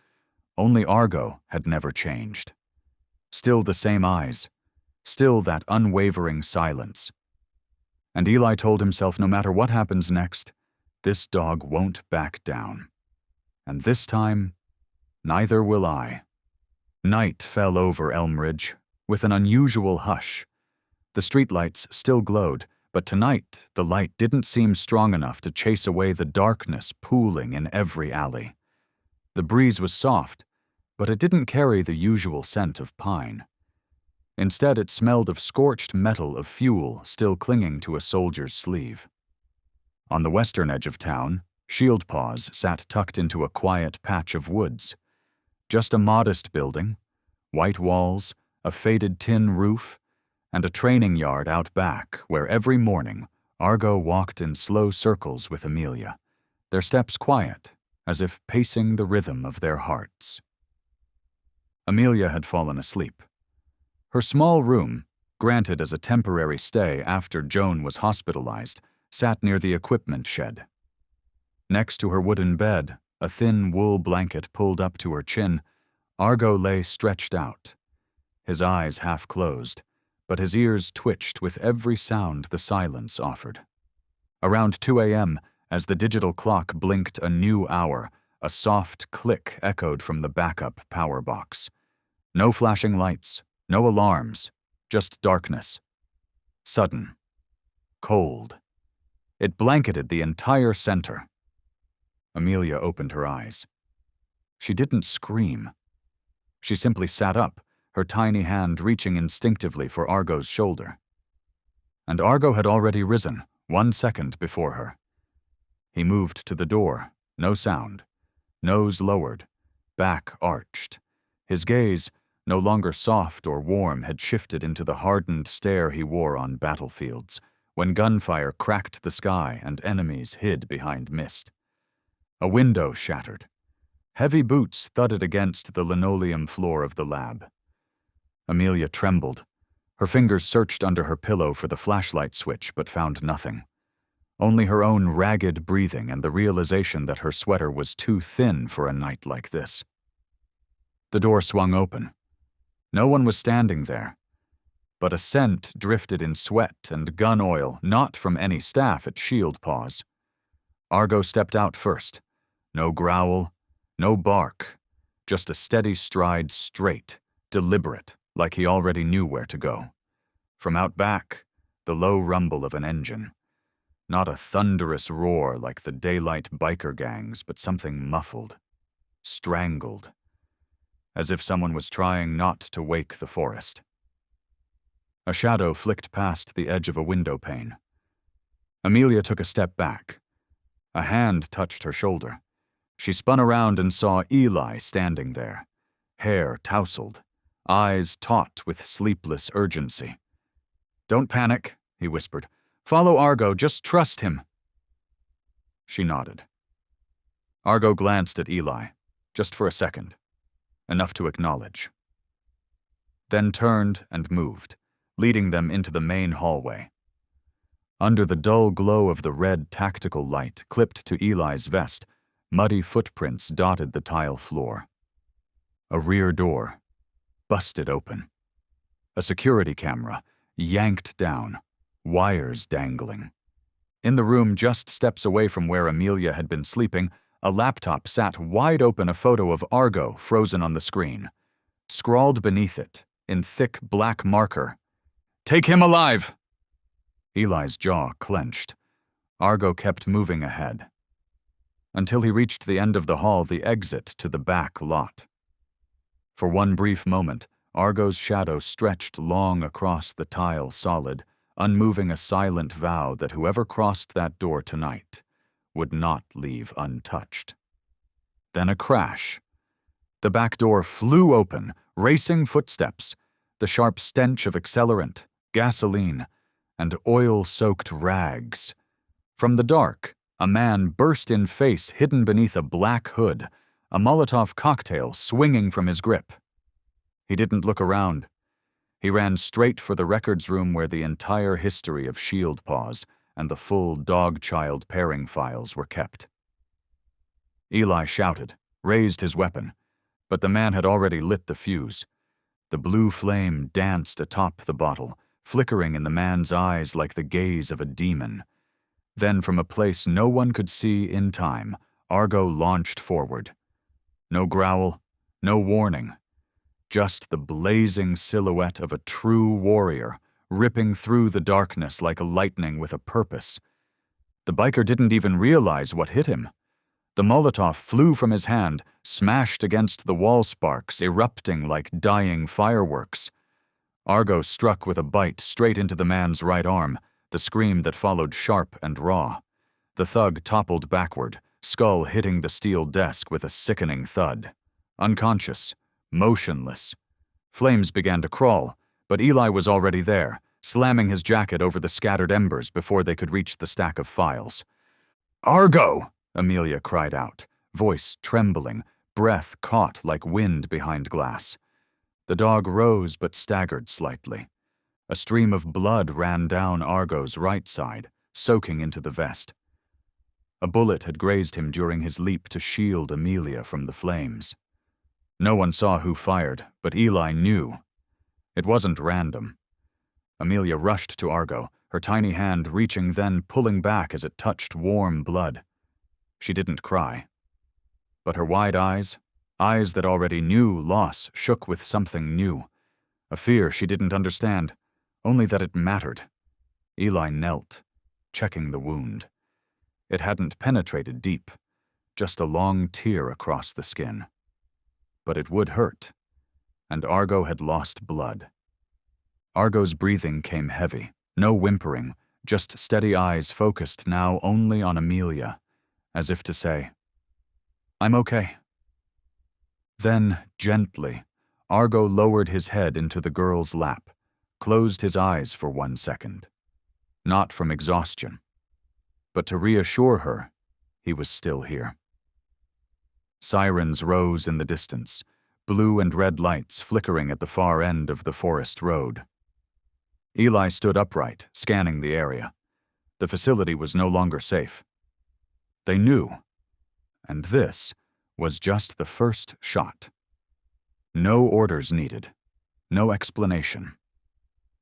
only Argo had never changed. Still the same eyes, still that unwavering silence. And Eli told himself no matter what happens next, this dog won't back down. And this time, neither will I. Night fell over Elmridge with an unusual hush. The streetlights still glowed, but tonight the light didn't seem strong enough to chase away the darkness pooling in every alley. The breeze was soft, but it didn't carry the usual scent of pine. Instead, it smelled of scorched metal of fuel still clinging to a soldier's sleeve. On the western edge of town, Shield Paws sat tucked into a quiet patch of woods. Just a modest building, white walls, a faded tin roof, and a training yard out back where every morning Argo walked in slow circles with Amelia, their steps quiet, as if pacing the rhythm of their hearts. Amelia had fallen asleep. Her small room, granted as a temporary stay after Joan was hospitalized, sat near the equipment shed. Next to her wooden bed, a thin wool blanket pulled up to her chin, Argo lay stretched out, his eyes half closed, but his ears twitched with every sound the silence offered. Around 2 a.m., as the digital clock blinked a new hour, a soft click echoed from the backup power box. No flashing lights, no alarms, just darkness. Sudden. Cold. It blanketed the entire center. Amelia opened her eyes. She didn't scream. She simply sat up, her tiny hand reaching instinctively for Argo's shoulder. And Argo had already risen, 1 second before her. He moved to the door, no sound, nose lowered, back arched. His gaze, no longer soft or warm, had shifted into the hardened stare he wore on battlefields, when gunfire cracked the sky and enemies hid behind mist. A window shattered. Heavy boots thudded against the linoleum floor of the lab. Amelia trembled. Her fingers searched under her pillow for the flashlight switch but found nothing. Only her own ragged breathing and the realization that her sweater was too thin for a night like this. The door swung open. No one was standing there, but a scent drifted in sweat and gun oil, not from any staff at Shield Paws. Argo stepped out first. No growl, no bark, just a steady stride, straight, deliberate, like he already knew where to go. From out back, the low rumble of an engine. Not a thunderous roar like the daylight biker gangs, but something muffled, strangled, as if someone was trying not to wake the forest. A shadow flicked past the edge of a window pane. Amelia took a step back. A hand touched her shoulder. She spun around and saw Eli standing there, hair tousled, eyes taut with sleepless urgency. "Don't panic," he whispered. "Follow Argo, just trust him." She nodded. Argo glanced at Eli, just for a second, enough to acknowledge. Then turned and moved, leading them into the main hallway. Under the dull glow of the red tactical light clipped to Eli's vest, muddy footprints dotted the tile floor. A rear door, busted open. A security camera, yanked down, wires dangling. In the room just steps away from where Amelia had been sleeping, a laptop sat wide open, a photo of Argo frozen on the screen. Scrawled beneath it, in thick black marker, "Take him alive!" Eli's jaw clenched. Argo kept moving ahead, until he reached the end of the hall, the exit to the back lot. For one brief moment, Argo's shadow stretched long across the tile solid, unmoving, a silent vow that whoever crossed that door tonight would not leave untouched. Then a crash. The back door flew open, racing footsteps, the sharp stench of accelerant, gasoline, and oil-soaked rags. From the dark, a man burst in face hidden beneath a black hood, a Molotov cocktail swinging from his grip. He didn't look around. He ran straight for the records room where the entire history of Shield Paws and the full dog-child pairing files were kept. Eli shouted, raised his weapon, but the man had already lit the fuse. The blue flame danced atop the bottle, flickering in the man's eyes like the gaze of a demon. Then, from a place no one could see in time, Argo launched forward. No growl, no warning. Just the blazing silhouette of a true warrior, ripping through the darkness like a lightning with a purpose. The biker didn't even realize what hit him. The Molotov flew from his hand, smashed against the wall, sparks erupting like dying fireworks. Argo struck with a bite straight into the man's right arm, the scream that followed sharp and raw. The thug toppled backward, skull hitting the steel desk with a sickening thud. Unconscious, motionless. Flames began to crawl, but Eli was already there, slamming his jacket over the scattered embers before they could reach the stack of files. "Argo!" Amelia cried out, voice trembling, breath caught like wind behind glass. The dog rose but staggered slightly. A stream of blood ran down Argo's right side, soaking into the vest. A bullet had grazed him during his leap to shield Amelia from the flames. No one saw who fired, but Eli knew. It wasn't random. Amelia rushed to Argo, her tiny hand reaching, then pulling back as it touched warm blood. She didn't cry. But her wide eyes that already knew loss, shook with something new. A fear she didn't understand, only that it mattered. Eli knelt, checking the wound. It hadn't penetrated deep, just a long tear across the skin. But it would hurt. and Argo had lost blood. Argo's breathing came heavy, no whimpering, just steady eyes focused now only on Amelia, as if to say, "I'm okay." Then, gently, Argo lowered his head into the girl's lap, closed his eyes for 1 second. Not from exhaustion, but to reassure her he was still here. Sirens rose in the distance, blue and red lights flickering at the far end of the forest road. Eli stood upright, scanning the area. The facility was no longer safe. They knew, and this was just the first shot. No orders needed, no explanation.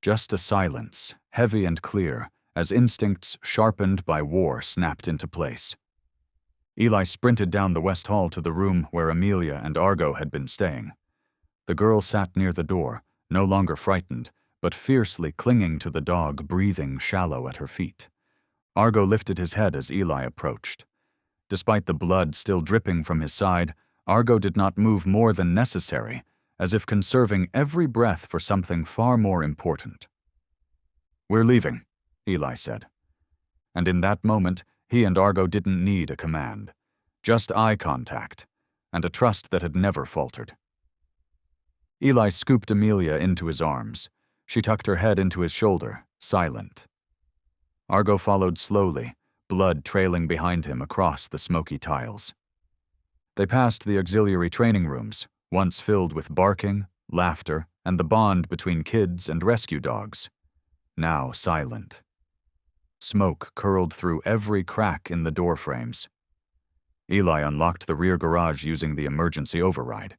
Just a silence, heavy and clear, as instincts sharpened by war snapped into place. Eli sprinted down the west hall to the room where Amelia and Argo had been staying. The girl sat near the door, no longer frightened, but fiercely clinging to the dog breathing shallow at her feet. Argo lifted his head as Eli approached. Despite the blood still dripping from his side, Argo did not move more than necessary, as if conserving every breath for something far more important. "We're leaving," Eli said. And in that moment, he and Argo didn't need a command. Just eye contact, and a trust that had never faltered. Eli scooped Amelia into his arms. She tucked her head into his shoulder, silent. Argo followed slowly, blood trailing behind him across the smoky tiles. They passed the auxiliary training rooms, once filled with barking, laughter, and the bond between kids and rescue dogs. Now silent. Smoke curled through every crack in the door frames. Eli unlocked the rear garage using the emergency override.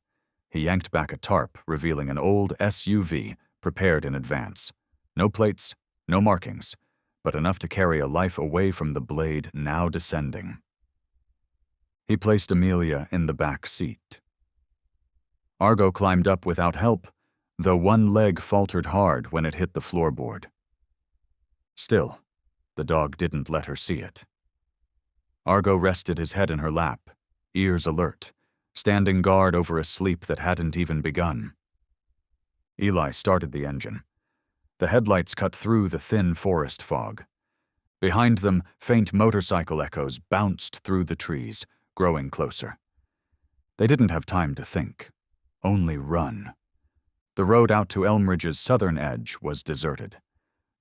He yanked back a tarp, revealing an old SUV prepared in advance. No plates, no markings, but enough to carry a life away from the blade now descending. He placed Amelia in the back seat. Argo climbed up without help, though one leg faltered hard when it hit the floorboard. Still, the dog didn't let her see it. Argo rested his head in her lap, ears alert, standing guard over a sleep that hadn't even begun. Eli started the engine. The headlights cut through the thin forest fog. Behind them, faint motorcycle echoes bounced through the trees, growing closer. They didn't have time to think, only run. The road out to Elmridge's southern edge was deserted.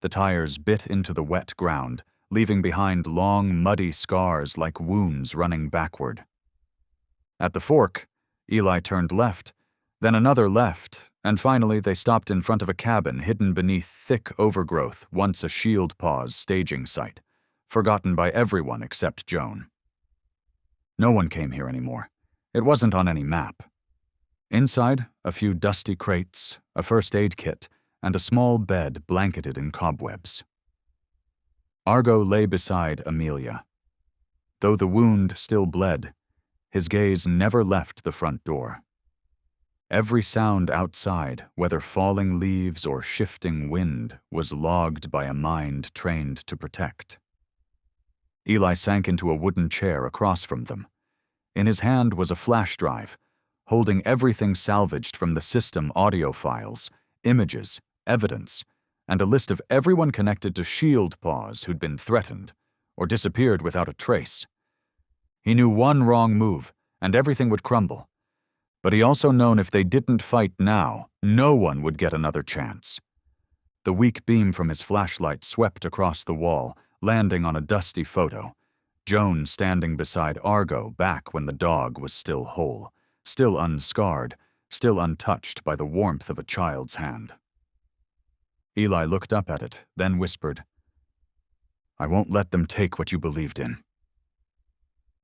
The tires bit into the wet ground, leaving behind long, muddy scars like wounds running backward. At the fork, Eli turned left, then another left, and finally they stopped in front of a cabin hidden beneath thick overgrowth, once a Shield Paws staging site, forgotten by everyone except Joan. No one came here anymore. It wasn't on any map. Inside, a few dusty crates, a first aid kit, and a small bed blanketed in cobwebs. Argo lay beside Amelia. Though the wound still bled, his gaze never left the front door. Every sound outside, whether falling leaves or shifting wind, was logged by a mind trained to protect. Eli sank into a wooden chair across from them. In his hand was a flash drive, holding everything salvaged from the system audio files, images, evidence, and a list of everyone connected to Shield Paws who'd been threatened or disappeared without a trace. He knew one wrong move, and everything would crumble. But he also known if they didn't fight now, no one would get another chance. The weak beam from his flashlight swept across the wall, landing on a dusty photo. Joan standing beside Argo back when the dog was still whole, still unscarred, still untouched by the warmth of a child's hand. Eli looked up at it, then whispered, "I won't let them take what you believed in."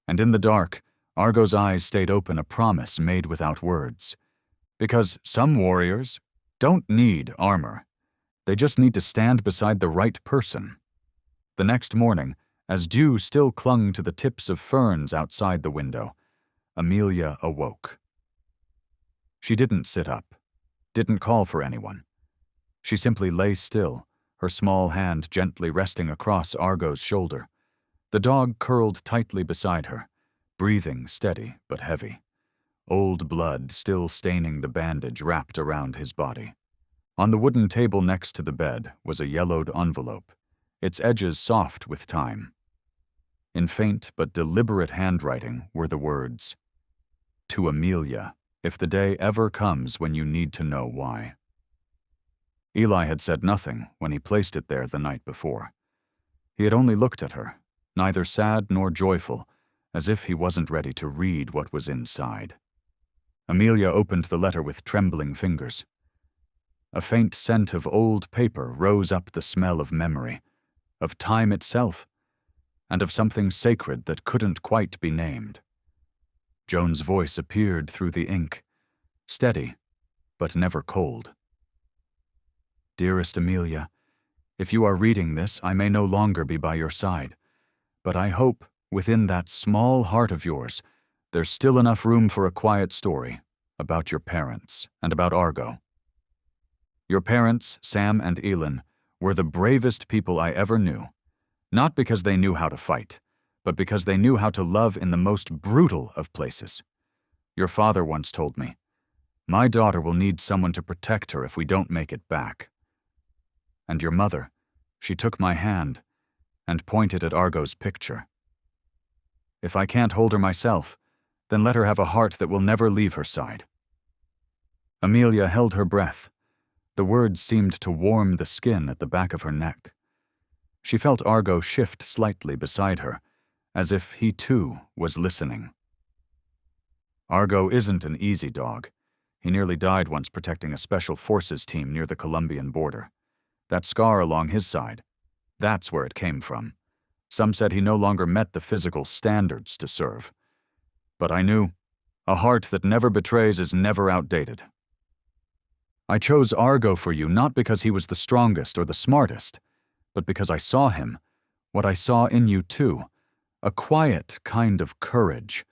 And in the dark, Argo's eyes stayed open, a promise made without words. Because some warriors don't need armor. They just need to stand beside the right person. The next morning, as dew still clung to the tips of ferns outside the window, Amelia awoke. She didn't sit up, didn't call for anyone. She simply lay still, her small hand gently resting across Argo's shoulder. The dog curled tightly beside her, breathing steady but heavy. old blood still staining the bandage wrapped around his body. On the wooden table next to the bed was a yellowed envelope, its edges soft with time. In faint but deliberate handwriting were the words, "To Amelia, if the day ever comes when you need to know why." Eli had said nothing when he placed it there the night before. He had only looked at her, neither sad nor joyful, as if he wasn't ready to read what was inside. Amelia opened the letter with trembling fingers. A faint scent of old paper rose up the smell of memory, of time itself, and of something sacred that couldn't quite be named. Joan's voice appeared through the ink, steady, but never cold. "Dearest Amelia, if you are reading this, I may no longer be by your side, but I hope, within that small heart of yours, there's still enough room for a quiet story about your parents and about Argo. Your parents, Sam and Elin, were the bravest people I ever knew, not because they knew how to fight, but because they knew how to love in the most brutal of places. Your father once told me, 'My daughter will need someone to protect her if we don't make it back.' And your mother, she took my hand and pointed at Argo's picture. If I can't hold her myself, then let her have a heart that will never leave her side." Amelia held her breath. The words seemed to warm the skin at the back of her neck. She felt Argo shift slightly beside her, as if he too was listening. Argo isn't an easy dog. He nearly died once protecting a special forces team near the Colombian border. That scar along his side, that's where it came from. Some said he no longer met the physical standards to serve. But I knew, a heart that never betrays is never outdated. I chose Argo for you not because he was the strongest or the smartest, but because I saw him, what I saw in you too, a quiet kind of courage,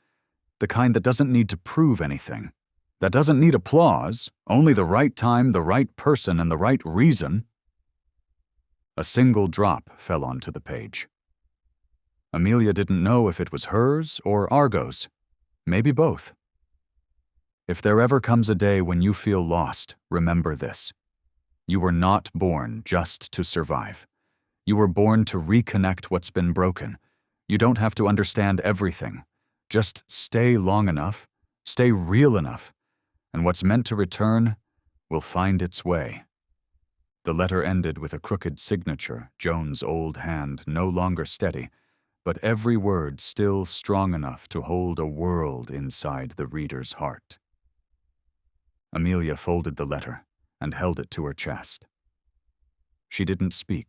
the kind that doesn't need to prove anything, that doesn't need applause, only the right time, the right person, and the right reason. A single drop fell onto the page. Amelia didn't know if it was hers or Argo's, maybe both. If there ever comes a day when you feel lost, remember this. You were not born just to survive. You were born to reconnect what's been broken. You don't have to understand everything. Just stay long enough, stay real enough, and what's meant to return will find its way. The letter ended with a crooked signature, Joan's old hand no longer steady, but every word still strong enough to hold a world inside the reader's heart. Amelia folded the letter and held it to her chest. She didn't speak.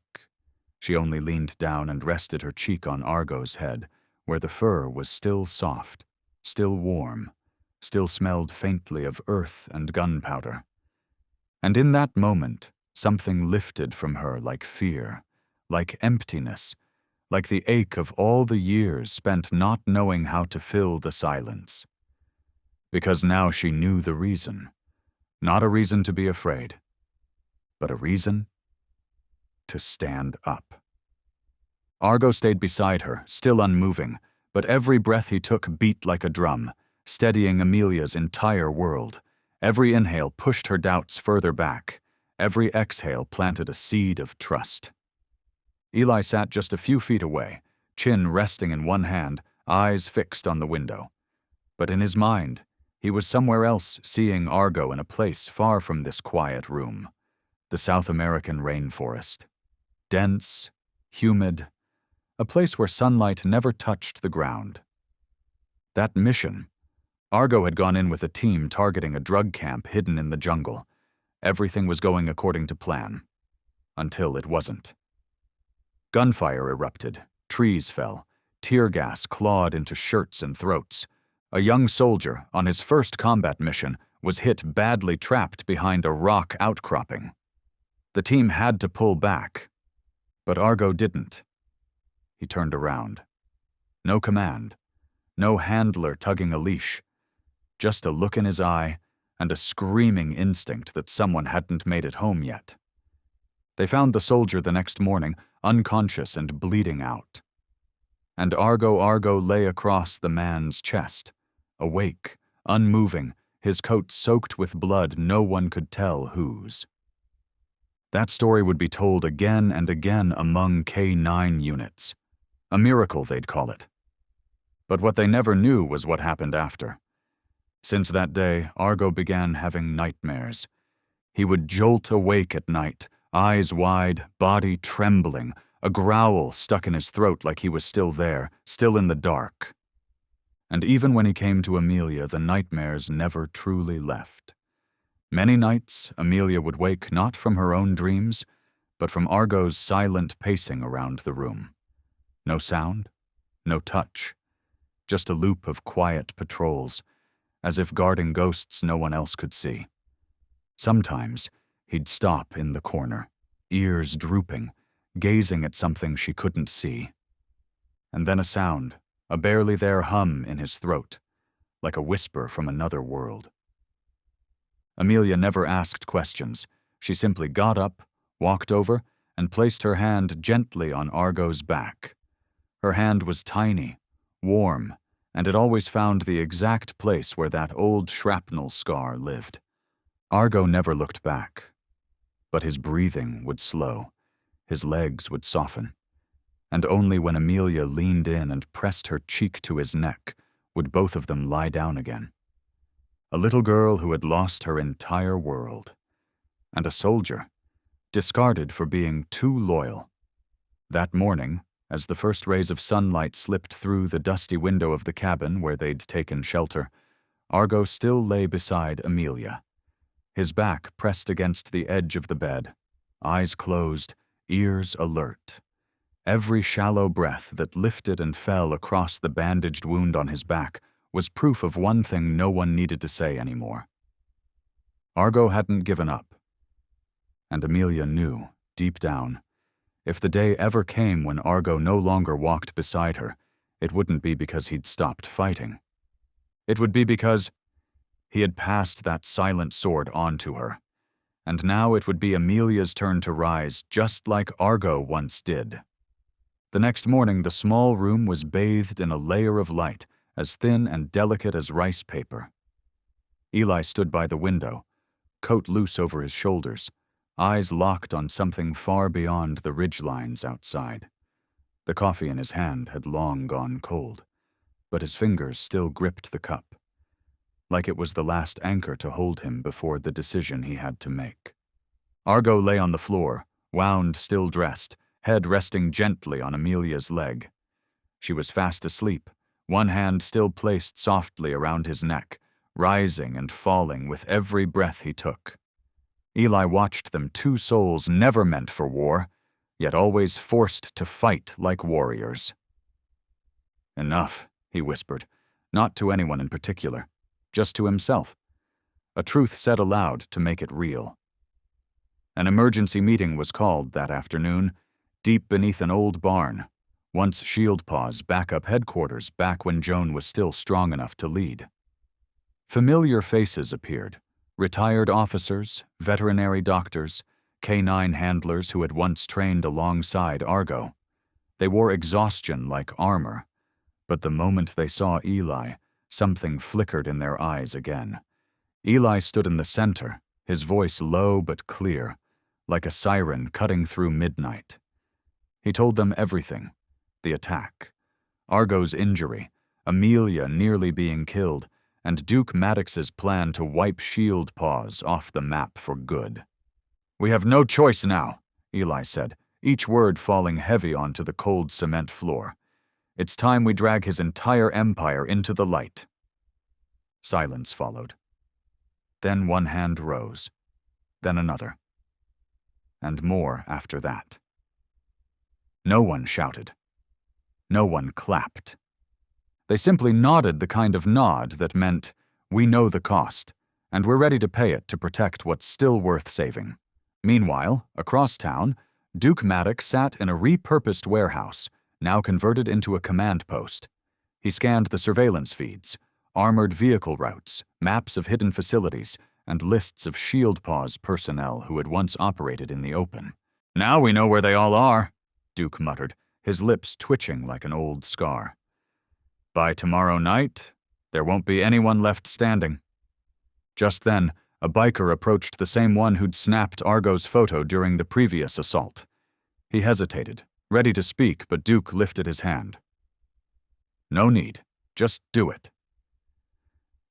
She only leaned down and rested her cheek on Argo's head, where the fur was still soft, still warm, still smelled faintly of earth and gunpowder. And in that moment, something lifted from her like fear, like emptiness, like the ache of all the years spent not knowing how to fill the silence. Because now she knew the reason. Not a reason to be afraid, but a reason to stand up. Argo stayed beside her, still unmoving, but every breath he took beat like a drum, steadying Amelia's entire world. Every inhale pushed her doubts further back. Every exhale planted a seed of trust. Eli sat just a few feet away, chin resting in one hand, eyes fixed on the window. But in his mind, he was somewhere else, seeing Argo in a place far from this quiet room. The South American rainforest. Dense, humid, a place where sunlight never touched the ground. That mission. Argo had gone in with a team targeting a drug camp hidden in the jungle. Everything was going according to plan. Until it wasn't. Gunfire erupted, trees fell, tear gas clawed into shirts and throats. A young soldier, on his first combat mission, was hit badly trapped behind a rock outcropping. The team had to pull back, but Argo didn't. He turned around. No command, no handler tugging a leash, just a look in his eye and a screaming instinct that someone hadn't made it home yet. They found the soldier the next morning, unconscious and bleeding out. And Argo lay across the man's chest, awake, unmoving, his coat soaked with blood no one could tell whose. That story would be told again and again among K9 units. A miracle, they'd call it. But what they never knew was what happened after. Since that day, Argo began having nightmares. He would jolt awake at night, eyes wide, body trembling, a growl stuck in his throat like he was still there, still in the dark. And even when he came to Amelia, the nightmares never truly left. Many nights, Amelia would wake not from her own dreams, but from Argo's silent pacing around the room. No sound, no touch, just a loop of quiet patrols, as if guarding ghosts no one else could see. Sometimes, he'd stop in the corner, ears drooping, gazing at something she couldn't see. And then a sound, a barely there hum in his throat, like a whisper from another world. Amelia never asked questions. She simply got up, walked over, and placed her hand gently on Argo's back. Her hand was tiny, warm, and it always found the exact place where that old shrapnel scar lived. Argo never looked back, but his breathing would slow, his legs would soften, and only when Amelia leaned in and pressed her cheek to his neck would both of them lie down again. A little girl who had lost her entire world, and a soldier, discarded for being too loyal. That morning, as the first rays of sunlight slipped through the dusty window of the cabin where they'd taken shelter, Argo still lay beside Amelia, his back pressed against the edge of the bed, eyes closed, ears alert. Every shallow breath that lifted and fell across the bandaged wound on his back was proof of one thing no one needed to say anymore. Argo hadn't given up. And Amelia knew, deep down, if the day ever came when Argo no longer walked beside her, it wouldn't be because he'd stopped fighting. It would be because he had passed that silent sword on to her, and now it would be Amelia's turn to rise just like Argo once did. The next morning, the small room was bathed in a layer of light as thin and delicate as rice paper. Eli stood by the window, coat loose over his shoulders, eyes locked on something far beyond the ridgelines outside. The coffee in his hand had long gone cold, but his fingers still gripped the cup, like it was the last anchor to hold him before the decision he had to make. Argo lay on the floor, wound, still dressed, head resting gently on Amelia's leg. She was fast asleep, one hand still placed softly around his neck, rising and falling with every breath he took. Eli watched them, two souls never meant for war, yet always forced to fight like warriors. "Enough," he whispered, not to anyone in particular, just to himself. A truth said aloud to make it real. An emergency meeting was called that afternoon, deep beneath an old barn, once Shield Paw's backup headquarters back when Joan was still strong enough to lead. Familiar faces appeared, retired officers, veterinary doctors, K9 handlers who had once trained alongside Argo. They wore exhaustion like armor, but the moment they saw Eli, something flickered in their eyes again. Eli stood in the center, his voice low but clear, like a siren cutting through midnight. He told them everything: the attack, Argo's injury, Amelia nearly being killed, and Duke Maddox's plan to wipe Shield Paws off the map for good. "We have no choice now," Eli said, each word falling heavy onto the cold cement floor. "It's time we drag his entire empire into the light." Silence followed. Then one hand rose, then another, and more after that. No one shouted. No one clapped. They simply nodded the kind of nod that meant, "We know the cost, and we're ready to pay it to protect what's still worth saving." Meanwhile, across town, Duke Maddox sat in a repurposed warehouse, now converted into a command post. He scanned the surveillance feeds, armored vehicle routes, maps of hidden facilities, and lists of Shield Paws personnel who had once operated in the open. "Now we know where they all are," Duke muttered, his lips twitching like an old scar. "By tomorrow night, There won't be anyone left standing. Just then, a biker approached the same one who'd snapped Argo's photo during the previous assault. He hesitated, ready to speak, but Duke lifted his hand. No need. Just do it.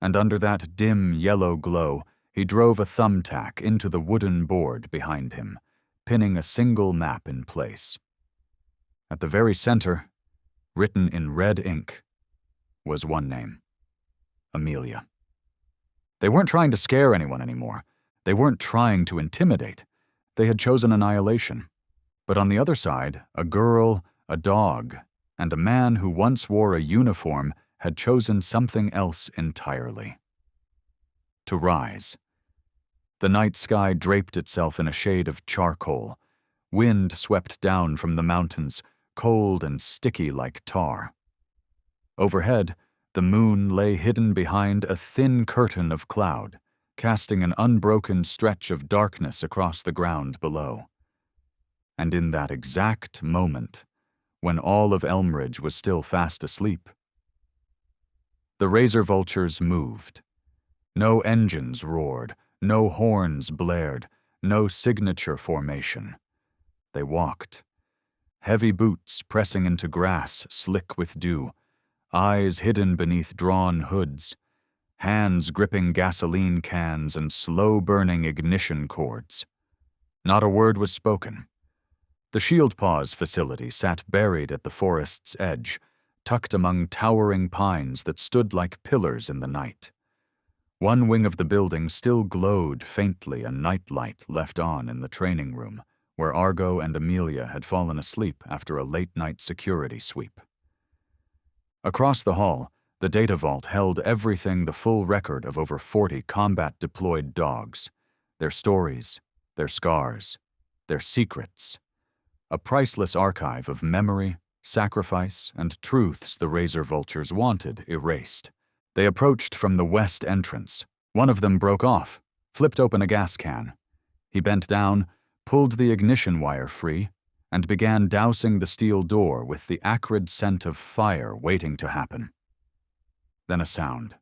And under that dim yellow glow, he drove a thumbtack into the wooden board behind him, pinning a single map in place. At the very center, written in red ink, was one name: Amelia. They weren't trying to scare anyone anymore. They weren't trying to intimidate. They had chosen annihilation. But on the other side, a girl, a dog, and a man who once wore a uniform had chosen something else entirely. To rise. The night sky draped itself in a shade of charcoal. Wind swept down from the mountains, cold and sticky like tar. Overhead, the moon lay hidden behind a thin curtain of cloud, casting an unbroken stretch of darkness across the ground below. And in that exact moment, when all of Elmridge was still fast asleep, the razor vultures moved. No engines roared, no horns blared, no signature formation. They walked, heavy boots pressing into grass slick with dew, eyes hidden beneath drawn hoods, hands gripping gasoline cans and slow-burning ignition cords. Not a word was spoken. The Shield Paws facility sat buried at the forest's edge, tucked among towering pines that stood like pillars in the night. One wing of the building still glowed faintly, a nightlight left on in the training room, where Argo and Amelia had fallen asleep after a late-night security sweep. Across the hall, the data vault held everything the full record of over 40 combat-deployed dogs, their stories, their scars, their secrets, a priceless archive of memory, sacrifice, and truths the razor vultures wanted erased. They approached from the west entrance. One of them broke off, flipped open a gas can. He bent down, pulled the ignition wire free, and began dousing the steel door with the acrid scent of fire waiting to happen. Then a sound.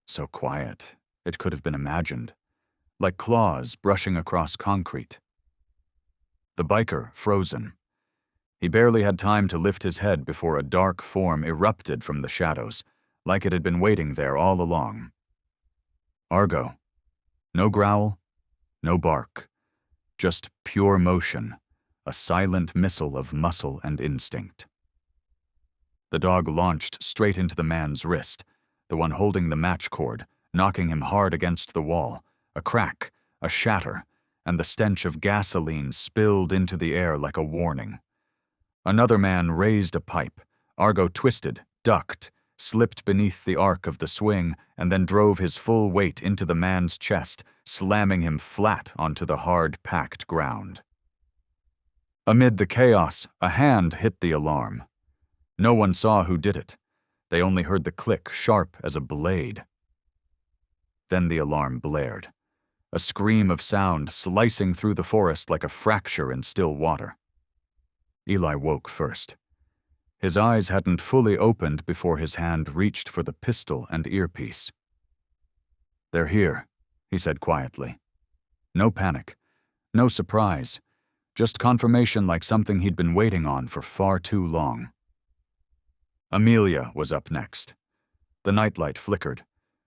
So quiet, it could have been imagined, like claws brushing across concrete. The biker frozen. He barely had time to lift his head before a dark form erupted from the shadows, like it had been waiting there all along. Argo. No growl, no bark, just pure motion, a silent missile of muscle and instinct. The dog launched straight into the man's wrist, the one holding the match cord, knocking him hard against the wall, a crack, a shatter, and the stench of gasoline spilled into the air like a warning. Another man raised a pipe. Argo twisted, ducked, slipped beneath the arc of the swing, and then drove his full weight into the man's chest, slamming him flat onto the hard, packed ground. Amid the chaos, a hand hit the alarm. No one saw who did it. They only heard the click, sharp as a blade. Then the alarm blared, a scream of sound slicing through the forest like a fracture in still water. Eli woke first. His eyes hadn't fully opened before his hand reached for the pistol and earpiece. "They're here," he said quietly. No panic, no surprise, just confirmation like something he'd been waiting on for far too long. Amelia was up next. The nightlight flickered.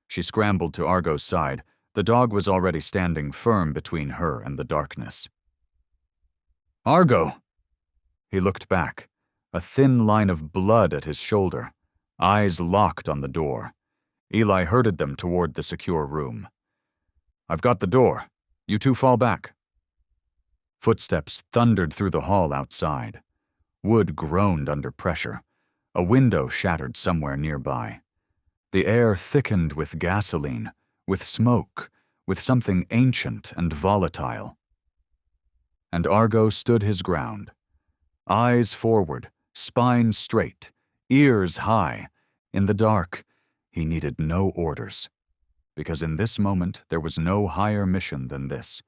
She scrambled to Argo's side. The dog was already standing firm between her and the darkness. "Argo!" He looked back, a thin line of blood at his shoulder, eyes locked on the door. Eli herded them toward the secure room. "I've got the door. You two fall back." Footsteps thundered through the hall outside. Wood groaned under pressure. A window shattered somewhere nearby. The air thickened with gasoline, with smoke, with something ancient and volatile. And Argo stood his ground. Eyes forward, spine straight, ears high. In the dark, he needed no orders. Because in this moment there was no higher mission than this: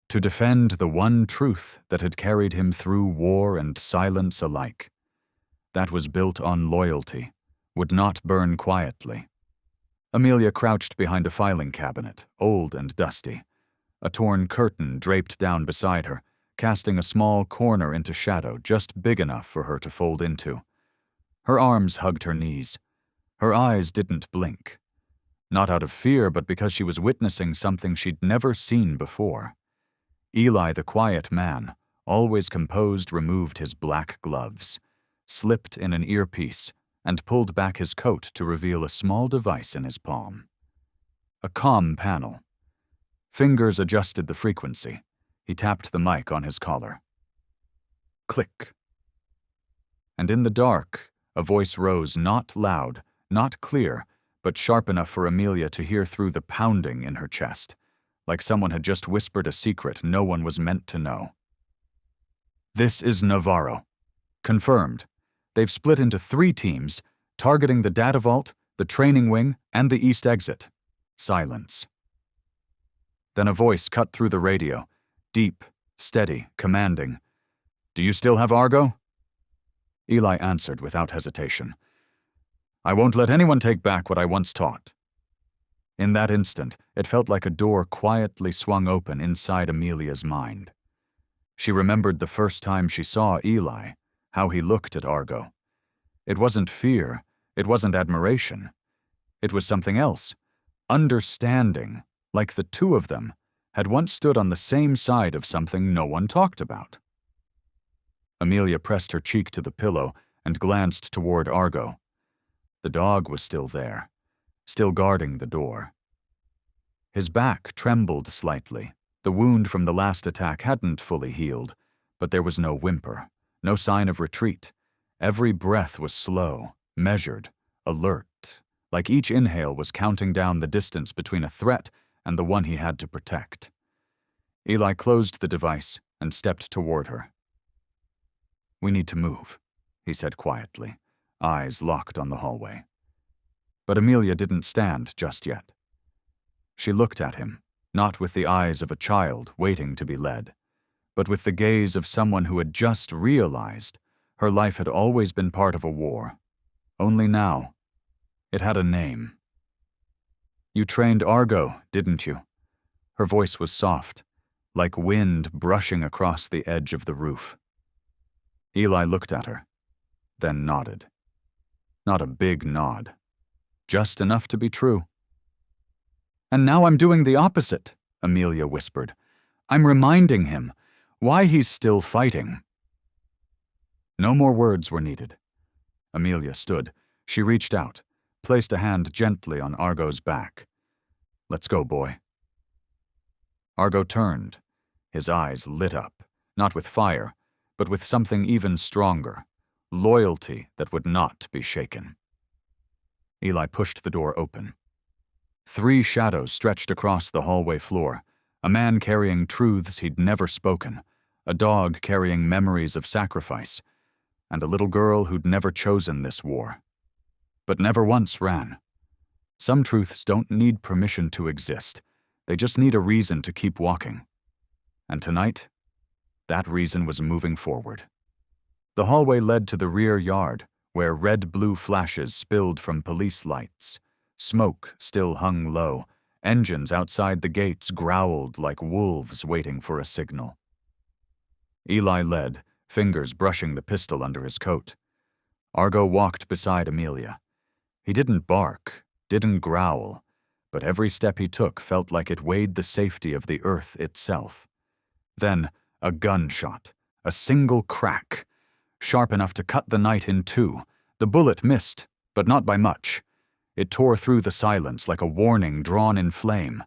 to defend the one truth that had carried him through war and silence alike. That was built on loyalty, would not burn quietly, Amelia crouched behind a filing cabinet, old and dusty. A torn curtain draped down beside her, casting a small corner into shadow just big enough for her to fold into. Her arms hugged her knees. Her eyes didn't blink. Not out of fear, but because she was witnessing something she'd never seen before. Eli, the quiet man, always composed, removed his black gloves, slipped in an earpiece, and pulled back his coat to reveal a small device in his palm. A comm panel. Fingers adjusted the frequency. He tapped the mic on his collar. Click. And in the dark, a voice rose, not loud, not clear, but sharp enough for Amelia to hear through the pounding in her chest, like someone had just whispered a secret no one was meant to know. This is Navarro. Confirmed. They've split into 3 teams, targeting the data vault, the training wing, and the east exit. Silence. Then a voice cut through the radio, deep, steady, commanding. Do you still have Argo? Eli answered without hesitation. I won't let anyone take back what I once taught. In that instant, it felt like a door quietly swung open inside Amelia's mind. She remembered the first time she saw Eli, how he looked at Argo. It wasn't fear, it wasn't admiration. It was something else, understanding, like the two of them had once stood on the same side of something no one talked about. Amelia pressed her cheek to the pillow and glanced toward Argo. The dog was still there, still guarding the door. His back trembled slightly. The wound from the last attack hadn't fully healed, but there was no whimper, no sign of retreat. Every breath was slow, measured, alert, like each inhale was counting down the distance between a threat and the one he had to protect. Eli closed the device and stepped toward her. We need to move, he said quietly, eyes locked on the hallway. But Amelia didn't stand just yet. She looked at him, not with the eyes of a child waiting to be led, but with the gaze of someone who had just realized her life had always been part of a war. Only now, it had a name. You trained Argo, didn't you? Her voice was soft, like wind brushing across the edge of the roof. Eli looked at her, then nodded. Not a big nod, just enough to be true. And now I'm doing the opposite, Amelia whispered. I'm reminding him why he's still fighting. No more words were needed. Amelia stood. She reached out, placed a hand gently on Argo's back. Let's go, boy. Argo turned. His eyes lit up, not with fire, but with something even stronger, loyalty that would not be shaken. Eli pushed the door open. 3 shadows stretched across the hallway floor, a man carrying truths he'd never spoken, a dog carrying memories of sacrifice, and a little girl who'd never chosen this war, but never once ran. Some truths don't need permission to exist. They just need a reason to keep walking. And tonight, that reason was moving forward. The hallway led to the rear yard, where red-blue flashes spilled from police lights. Smoke still hung low. Engines outside the gates growled like wolves waiting for a signal. Eli led, fingers brushing the pistol under his coat. Argo walked beside Amelia. He didn't bark, didn't growl, but every step he took felt like it weighed the safety of the earth itself. Then, a gunshot, a single crack, sharp enough to cut the night in 2. The bullet missed, but not by much. It tore through the silence like a warning drawn in flame.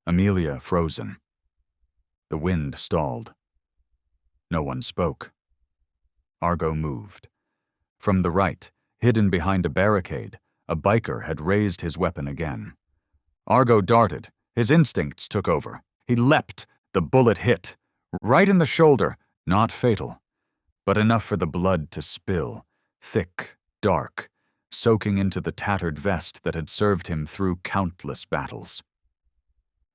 Amelia frozen. The wind stalled. No one spoke. Argo moved. From the right, hidden behind a barricade, a biker had raised his weapon again. Argo darted. His instincts took over. He leapt. The bullet hit. Right in the shoulder, not fatal, but enough for the blood to spill, thick, dark, soaking into the tattered vest that had served him through countless battles.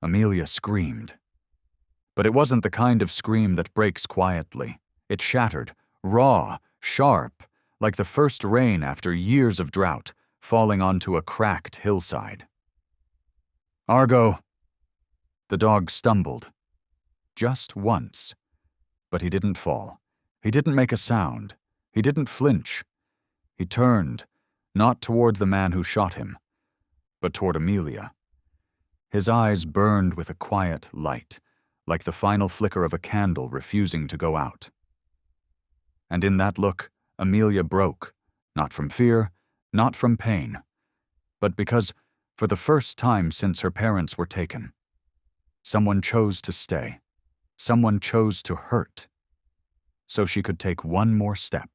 Amelia screamed. But it wasn't the kind of scream that breaks quietly. It shattered, raw, sharp, like the first rain after years of drought, falling onto a cracked hillside. "Argo!" The dog stumbled. Just once. But he didn't fall. He didn't make a sound. He didn't flinch. He turned, not toward the man who shot him, but toward Amelia. His eyes burned with a quiet light, like the final flicker of a candle refusing to go out. And in that look, Amelia broke, not from fear, not from pain, but because, for the first time since her parents were taken, someone chose to stay. Someone chose to hurt, so she could take one more step.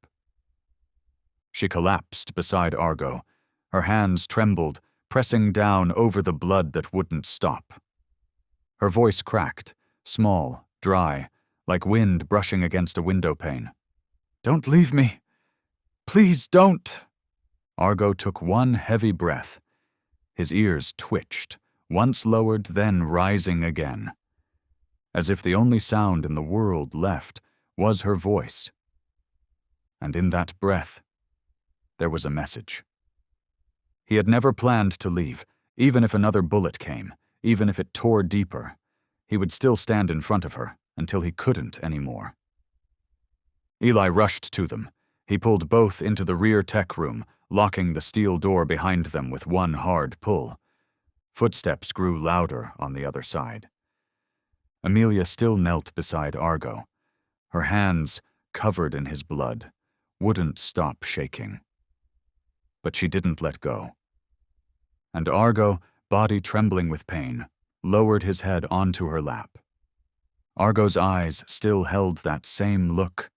She collapsed beside Argo. Her hands trembled, pressing down over the blood that wouldn't stop. Her voice cracked, small, dry, like wind brushing against a window pane. "Don't leave me. Please don't." Argo took one heavy breath. His ears twitched, once lowered, then rising again, as if the only sound in the world left was her voice. And in that breath, there was a message. He had never planned to leave, even if another bullet came, even if it tore deeper. He would still stand in front of her until he couldn't anymore. Eli rushed to them. He pulled both into the rear tech room, locking the steel door behind them with one hard pull. Footsteps grew louder on the other side. Amelia still knelt beside Argo. Her hands, covered in his blood, wouldn't stop shaking. But she didn't let go. And Argo, body trembling with pain, lowered his head onto her lap. Argo's eyes still held that same look,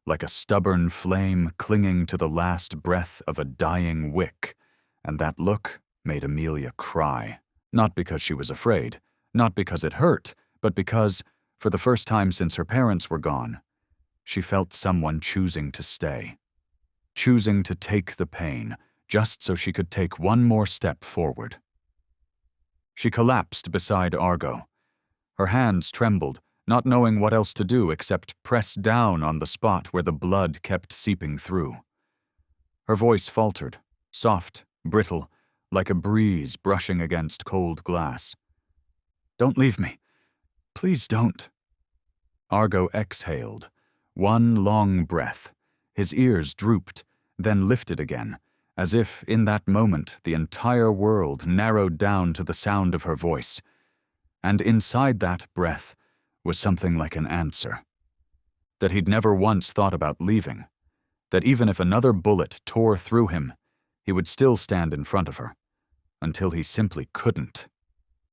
like a stubborn flame clinging to the last breath of a dying wick, and that look made Amelia cry, not because she was afraid, not because it hurt, but because, for the first time since her parents were gone, she felt someone choosing to stay, choosing to take the pain, just so she could take one more step forward. She collapsed beside Argo. Her hands trembled, not knowing what else to do except press down on the spot where the blood kept seeping through. Her voice faltered, soft, brittle, like a breeze brushing against cold glass. "Don't leave me. Please don't." Argo exhaled, one long breath. His ears drooped, then lifted again, as if, in that moment, the entire world narrowed down to the sound of her voice. And inside that breath was something like an answer. That he'd never once thought about leaving. That even if another bullet tore through him, he would still stand in front of her. Until he simply couldn't.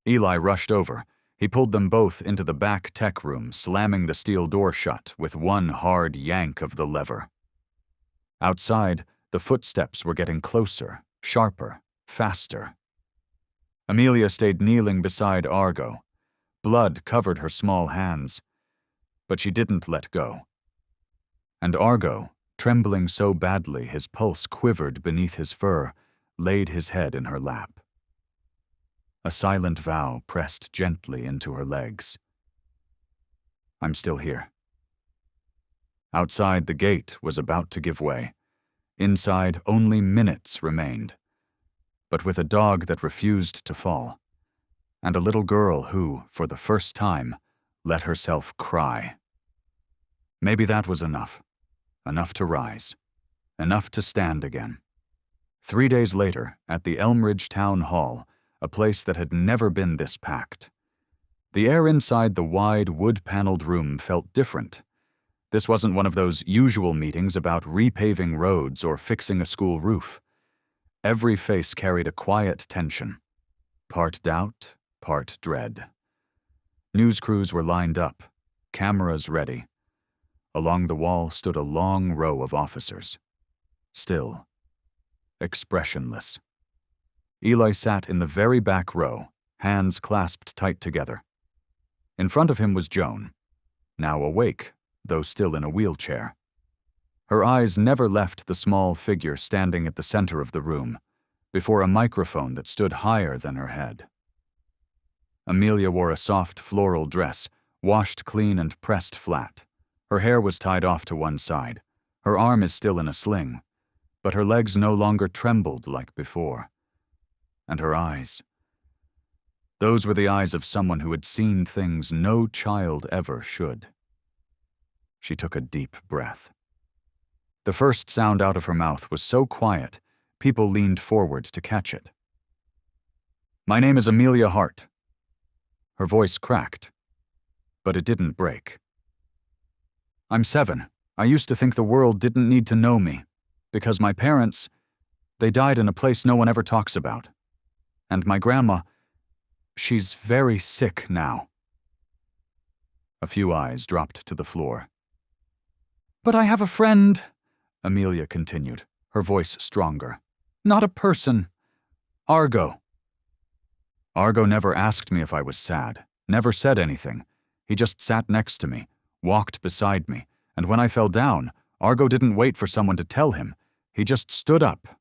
Eli rushed over. He pulled them both into the back tech room, slamming the steel door shut with one hard yank of the lever. Outside, the footsteps were getting closer, sharper, faster. Amelia stayed kneeling beside Argo. Blood covered her small hands, but she didn't let go. And Argo, trembling so badly his pulse quivered beneath his fur, laid his head in her lap. A silent vow pressed gently into her legs. "I'm still here." Outside, the gate was about to give way. Inside, only minutes remained, but with a dog that refused to fall, and a little girl who, for the first time, let herself cry. Maybe that was enough. Enough to rise. Enough to stand again. 3 days later, at the Elmridge Town Hall, a place that had never been this packed. The air inside the wide, wood-paneled room felt different. This wasn't one of those usual meetings about repaving roads or fixing a school roof. Every face carried a quiet tension. Part doubt, part dread. News crews were lined up, cameras ready. Along the wall stood a long row of officers. Still. Expressionless. Eli sat in the very back row, hands clasped tight together. In front of him was Joan, now awake, though still in a wheelchair. Her eyes never left the small figure standing at the center of the room, before a microphone that stood higher than her head. Amelia wore a soft floral dress, washed clean and pressed flat. Her hair was tied off to one side. Her arm is still in a sling, but her legs no longer trembled like before. And her eyes. Those were the eyes of someone who had seen things no child ever should. She took a deep breath. The first sound out of her mouth was so quiet, people leaned forward to catch it. "My name is Amelia Hart." Her voice cracked, but it didn't break. "I'm 7. I used to think the world didn't need to know me, because my parents, they died in a place no one ever talks about. And my grandma, she's very sick now." A few eyes dropped to the floor. "But I have a friend," Amelia continued, her voice stronger. "Not a person. Argo." "Argo never asked me if I was sad, never said anything. He just sat next to me, walked beside me, and when I fell down, Argo didn't wait for someone to tell him. He just stood up."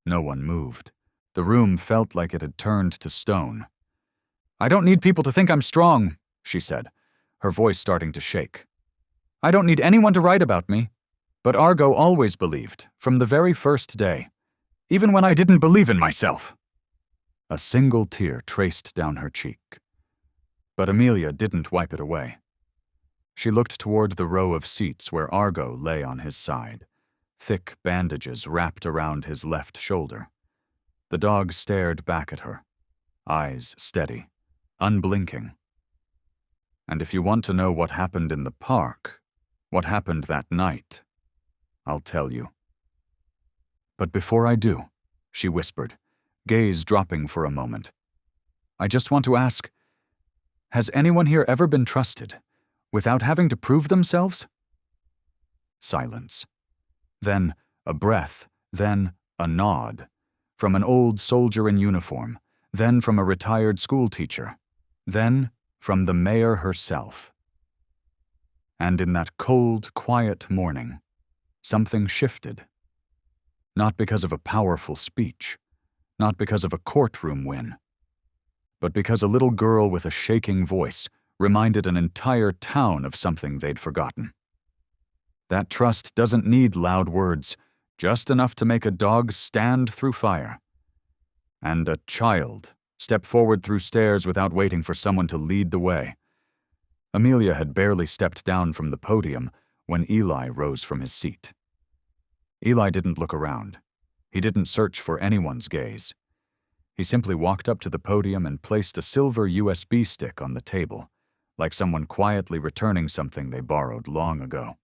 No one moved. The room felt like it had turned to stone. "I don't need people to think I'm strong," she said, her voice starting to shake. "I don't need anyone to write about me. But Argo always believed, from the very first day, even when I didn't believe in myself." A single tear traced down her cheek. But Amelia didn't wipe it away. She looked toward the row of seats where Argo lay on his side, thick bandages wrapped around his left shoulder. The dog stared back at her, eyes steady, unblinking. "And if you want to know what happened in the park, what happened that night, I'll tell you." "But before I do," she whispered, gaze dropping for a moment, "I just want to ask, has anyone here ever been trusted, without having to prove themselves?" Silence. Then a breath, then a nod, from an old soldier in uniform, then from a retired schoolteacher, then from the mayor herself. And in that cold, quiet morning, something shifted. Not because of a powerful speech, not because of a courtroom win, but because a little girl with a shaking voice reminded an entire town of something they'd forgotten. That trust doesn't need loud words, just enough to make a dog stand through fire. And a child step forward through stairs without waiting for someone to lead the way. Amelia had barely stepped down from the podium when Eli rose from his seat. Eli didn't look around. He didn't search for anyone's gaze. He simply walked up to the podium and placed a silver USB stick on the table, like someone quietly returning something they borrowed long ago.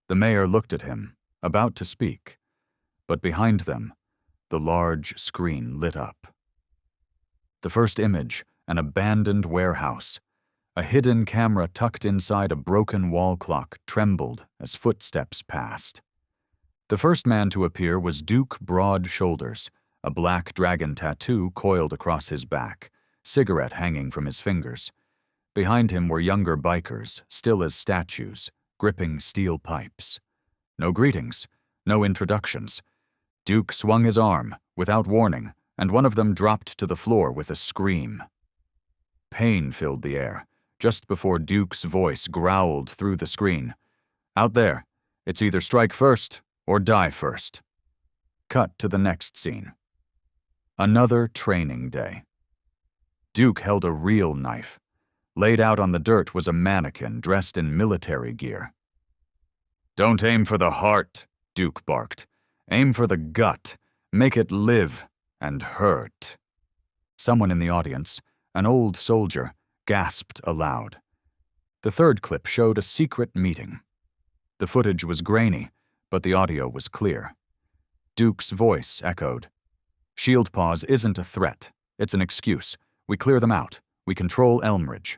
The mayor looked at him, about to speak, but behind them, the large screen lit up. The first image, an abandoned warehouse. A hidden camera tucked inside a broken wall clock trembled as footsteps passed. The first man to appear was Duke Broad Shoulders, a black dragon tattoo coiled across his back, cigarette hanging from his fingers. Behind him were younger bikers, still as statues, gripping steel pipes. No greetings, no introductions. Duke swung his arm, without warning, and one of them dropped to the floor with a scream. Pain filled the air, just before Duke's voice growled through the screen. "Out there, it's either strike first or die first." Cut to the next scene. Another training day. Duke held a real knife. Laid out on the dirt was a mannequin dressed in military gear. "Don't aim for the heart," Duke barked. "Aim for the gut. Make it live and hurt." Someone in the audience, an old soldier, gasped aloud. The third clip showed a secret meeting. The footage was grainy, but the audio was clear. Duke's voice echoed. "Shield pause isn't a threat. It's an excuse. We clear them out. We control Elmridge."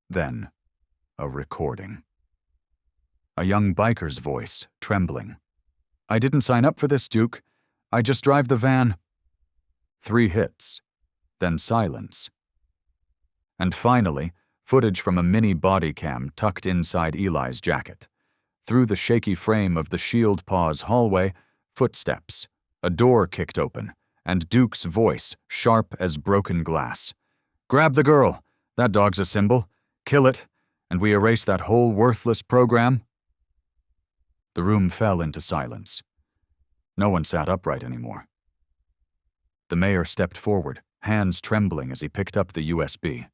Then, a recording. A young biker's voice, trembling. "I didn't sign up for this, Duke. I just drive the van." 3 hits, then silence. And finally, footage from a mini body cam tucked inside Eli's jacket. Through the shaky frame of the shield pause hallway, footsteps, a door kicked open, and Duke's voice, sharp as broken glass. "Grab the girl. That dog's a symbol. Kill it, and we erase that whole worthless program." The room fell into silence. No one sat upright anymore. The mayor stepped forward, hands trembling as he picked up the USB.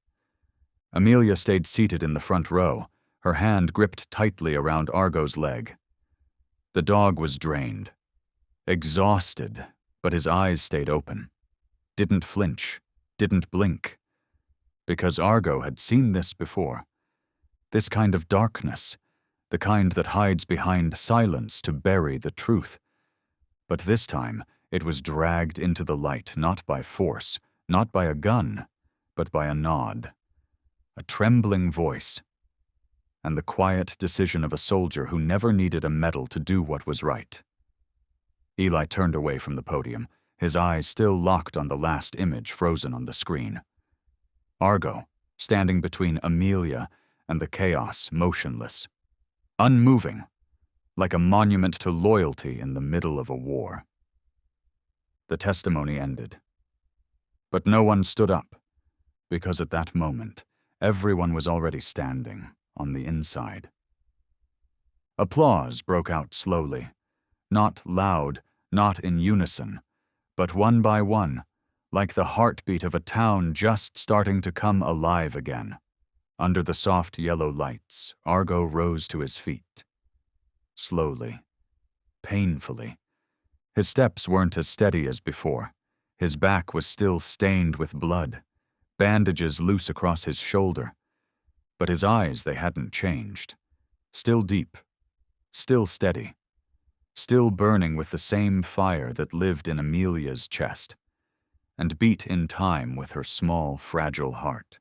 Amelia stayed seated in the front row, her hand gripped tightly around Argo's leg. The dog was drained, exhausted, but his eyes stayed open. Didn't flinch, didn't blink. Because Argo had seen this before. This kind of darkness, the kind that hides behind silence to bury the truth. But this time, it was dragged into the light not by force, not by a gun, but by a nod. A trembling voice, and the quiet decision of a soldier who never needed a medal to do what was right. Eli turned away from the podium, his eyes still locked on the last image frozen on the screen. Argo, standing between Amelia and the chaos, motionless, unmoving, like a monument to loyalty in the middle of a war. The testimony ended. But no one stood up, because at that moment, everyone was already standing on the inside. Applause broke out slowly, not loud, not in unison, but one by one, like the heartbeat of a town just starting to come alive again. Under the soft yellow lights, Argo rose to his feet. Slowly, painfully. His steps weren't as steady as before. His back was still stained with blood, bandages loose across his shoulder. But his eyes, they hadn't changed. Still deep, still steady, still burning with the same fire that lived in Amelia's chest, and beat in time with her small, fragile heart.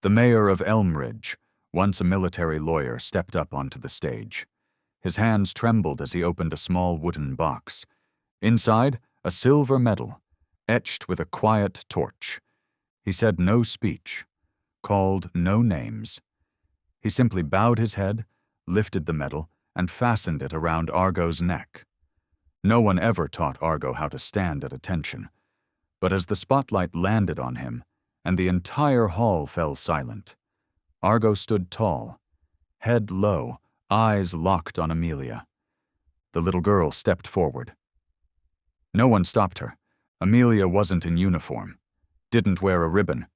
The mayor of Elmridge, once a military lawyer, stepped up onto the stage. His hands trembled as he opened a small wooden box. Inside, a silver medal, etched with a quiet torch. He said no speech, called no names. He simply bowed his head, lifted the medal, and fastened it around Argo's neck. No one ever taught Argo how to stand at attention. But as the spotlight landed on him, and the entire hall fell silent, Argo stood tall, head low, eyes locked on Amelia. The little girl stepped forward. No one stopped her. Amelia wasn't in uniform, didn't wear a ribbon.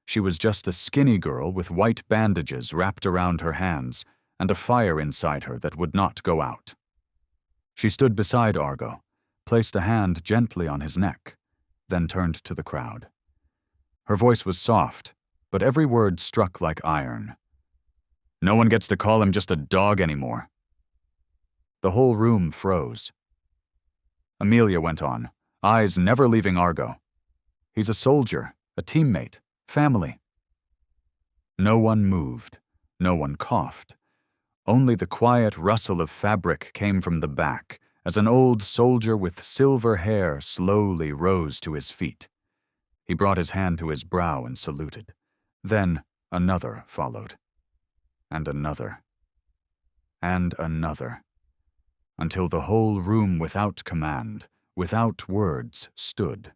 She was just a skinny girl with white bandages wrapped around her hands and a fire inside her that would not go out. She stood beside Argo, placed a hand gently on his neck, then turned to the crowd. Her voice was soft, but every word struck like iron. No one gets to call him just a dog anymore. The whole room froze. Amelia went on, eyes never leaving Argo. He's a soldier, a teammate, family. No one moved, no one coughed. Only the quiet rustle of fabric came from the back as an old soldier with silver hair slowly rose to his feet. He brought his hand to his brow and saluted. Then another followed, and another, and another, until the whole room without command, without words, stood.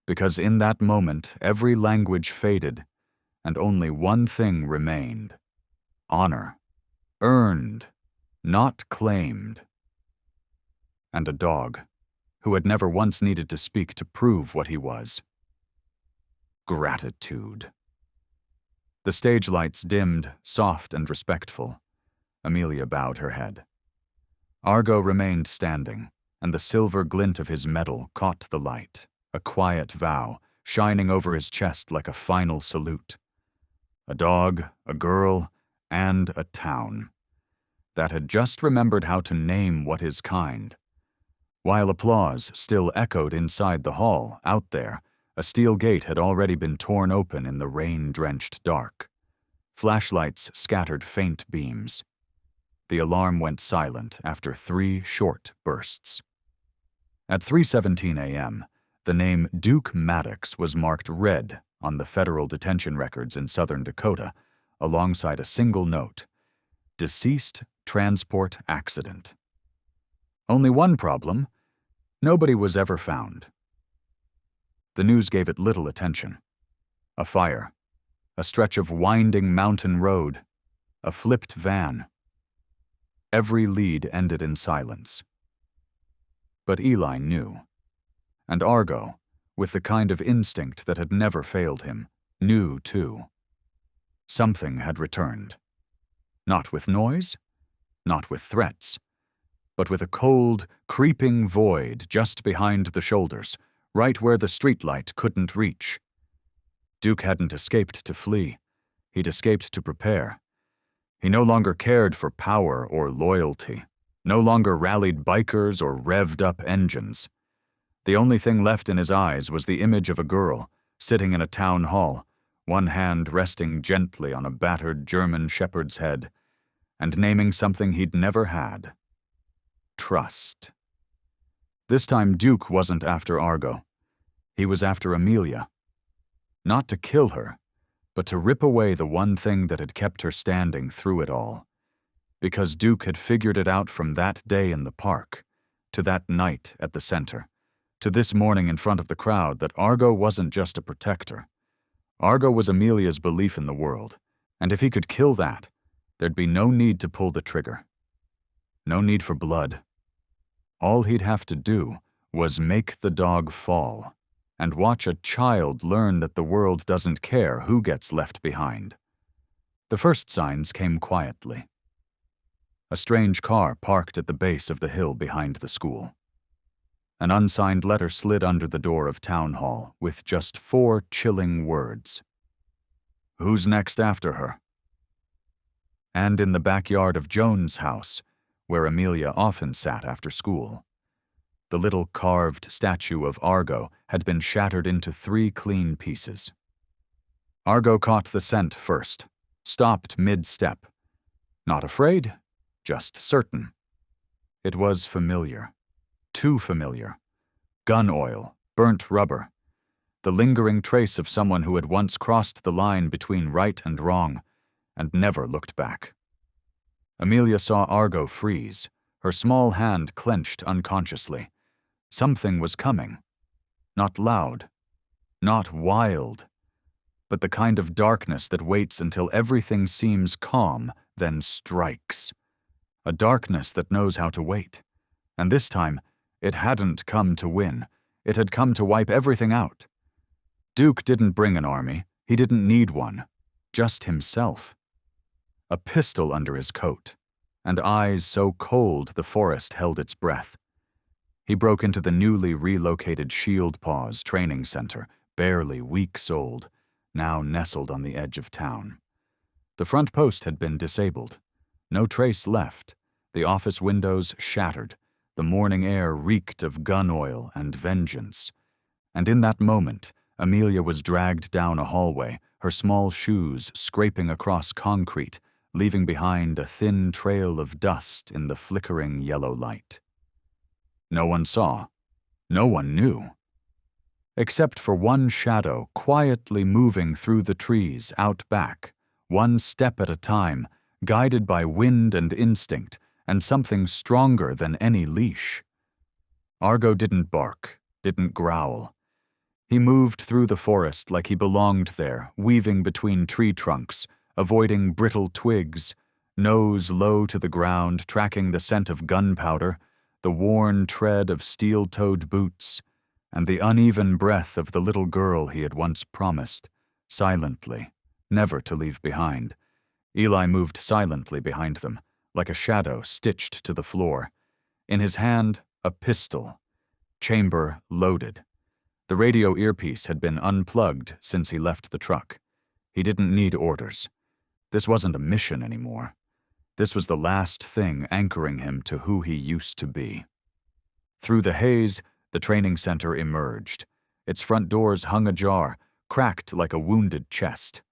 Because in that moment every language faded, and only one thing remained: honor, earned, not claimed. And a dog, who had never once needed to speak to prove what he was. Gratitude. The stage lights dimmed, soft and respectful. Amelia bowed her head. Argo remained standing, and the silver glint of his medal caught the light, a quiet vow, shining over his chest like a final salute. A dog, a girl, and a town that had just remembered how to name what is kind. While applause still echoed inside the hall, out there, a steel gate had already been torn open in the rain-drenched dark. Flashlights scattered faint beams. The alarm went silent after 3 short bursts. At 3:17 a.m., the name Duke Maddox was marked red on the federal detention records in Southern Dakota, alongside a single note: deceased transport accident. Only one problem: nobody was ever found. The news gave it little attention. A fire, a stretch of winding mountain road, a flipped van. Every lead ended in silence. But Eli knew. And Argo, with the kind of instinct that had never failed him, knew too. Something had returned. Not with noise, not with threats, but with a cold, creeping void just behind the shoulders, right where the streetlight couldn't reach. Duke hadn't escaped to flee. He'd escaped to prepare. He no longer cared for power or loyalty, no longer rallied bikers or revved-up engines. The only thing left in his eyes was the image of a girl, sitting in a town hall, one hand resting gently on a battered German shepherd's head, and naming something he'd never had. Trust. This time Duke wasn't after Argo. He was after Amelia. Not to kill her, but to rip away the one thing that had kept her standing through it all. Because Duke had figured it out from that day in the park, to that night at the center, to this morning in front of the crowd, that Argo wasn't just a protector. Argo was Amelia's belief in the world, and if he could kill that, there'd be no need to pull the trigger. No need for blood. All he'd have to do was make the dog fall, and watch a child learn that the world doesn't care who gets left behind. The first signs came quietly. A strange car parked at the base of the hill behind the school. An unsigned letter slid under the door of Town Hall with just 4 chilling words. Who's next after her? And in the backyard of Joan's house, where Amelia often sat after school, the little carved statue of Argo had been shattered into 3 clean pieces. Argo caught the scent first, stopped mid-step. Not afraid, just certain. It was familiar. Too familiar. Gun oil, burnt rubber. The lingering trace of someone who had once crossed the line between right and wrong, and never looked back. Amelia saw Argo freeze, her small hand clenched unconsciously. Something was coming. Not loud, not wild, but the kind of darkness that waits until everything seems calm, then strikes. A darkness that knows how to wait. And this time, it hadn't come to win. It had come to wipe everything out. Duke didn't bring an army. He didn't need one. Just himself. A pistol under his coat, and eyes so cold the forest held its breath. He broke into the newly relocated Shield Paws training center, barely weeks old, now nestled on the edge of town. The front post had been disabled. No trace left. The office windows shattered. The morning air reeked of gun oil and vengeance. And in that moment, Amelia was dragged down a hallway, her small shoes scraping across concrete, leaving behind a thin trail of dust in the flickering yellow light. No one saw. No one knew. Except for one shadow quietly moving through the trees out back, one step at a time, guided by wind and instinct, and something stronger than any leash. Argo didn't bark, didn't growl. He moved through the forest like he belonged there, weaving between tree trunks, avoiding brittle twigs, nose low to the ground, tracking the scent of gunpowder, the worn tread of steel-toed boots, and the uneven breath of the little girl he had once promised, silently, never to leave behind. Eli moved silently behind them, like a shadow stitched to the floor. In his hand, a pistol, chamber loaded. The radio earpiece had been unplugged since he left the truck. He didn't need orders. This wasn't a mission anymore. This was the last thing anchoring him to who he used to be. Through the haze, the training center emerged. Its front doors hung ajar, cracked like a wounded chest.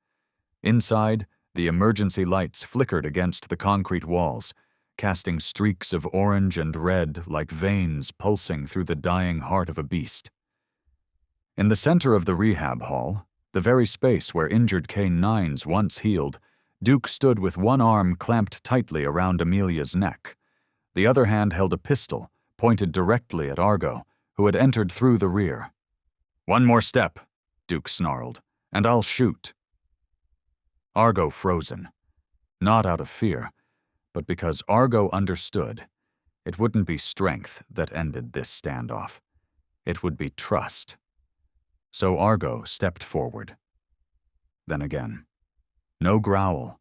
Inside, the emergency lights flickered against the concrete walls, casting streaks of orange and red like veins pulsing through the dying heart of a beast. In the center of the rehab hall, the very space where injured K-9s once healed, Duke stood with one arm clamped tightly around Amelia's neck. The other hand held a pistol, pointed directly at Argo, who had entered through the rear. "One more step," Duke snarled, "and I'll shoot." Argo frozen. Not out of fear, but because Argo understood, it wouldn't be strength that ended this standoff. It would be trust. So Argo stepped forward. Then again. No growl,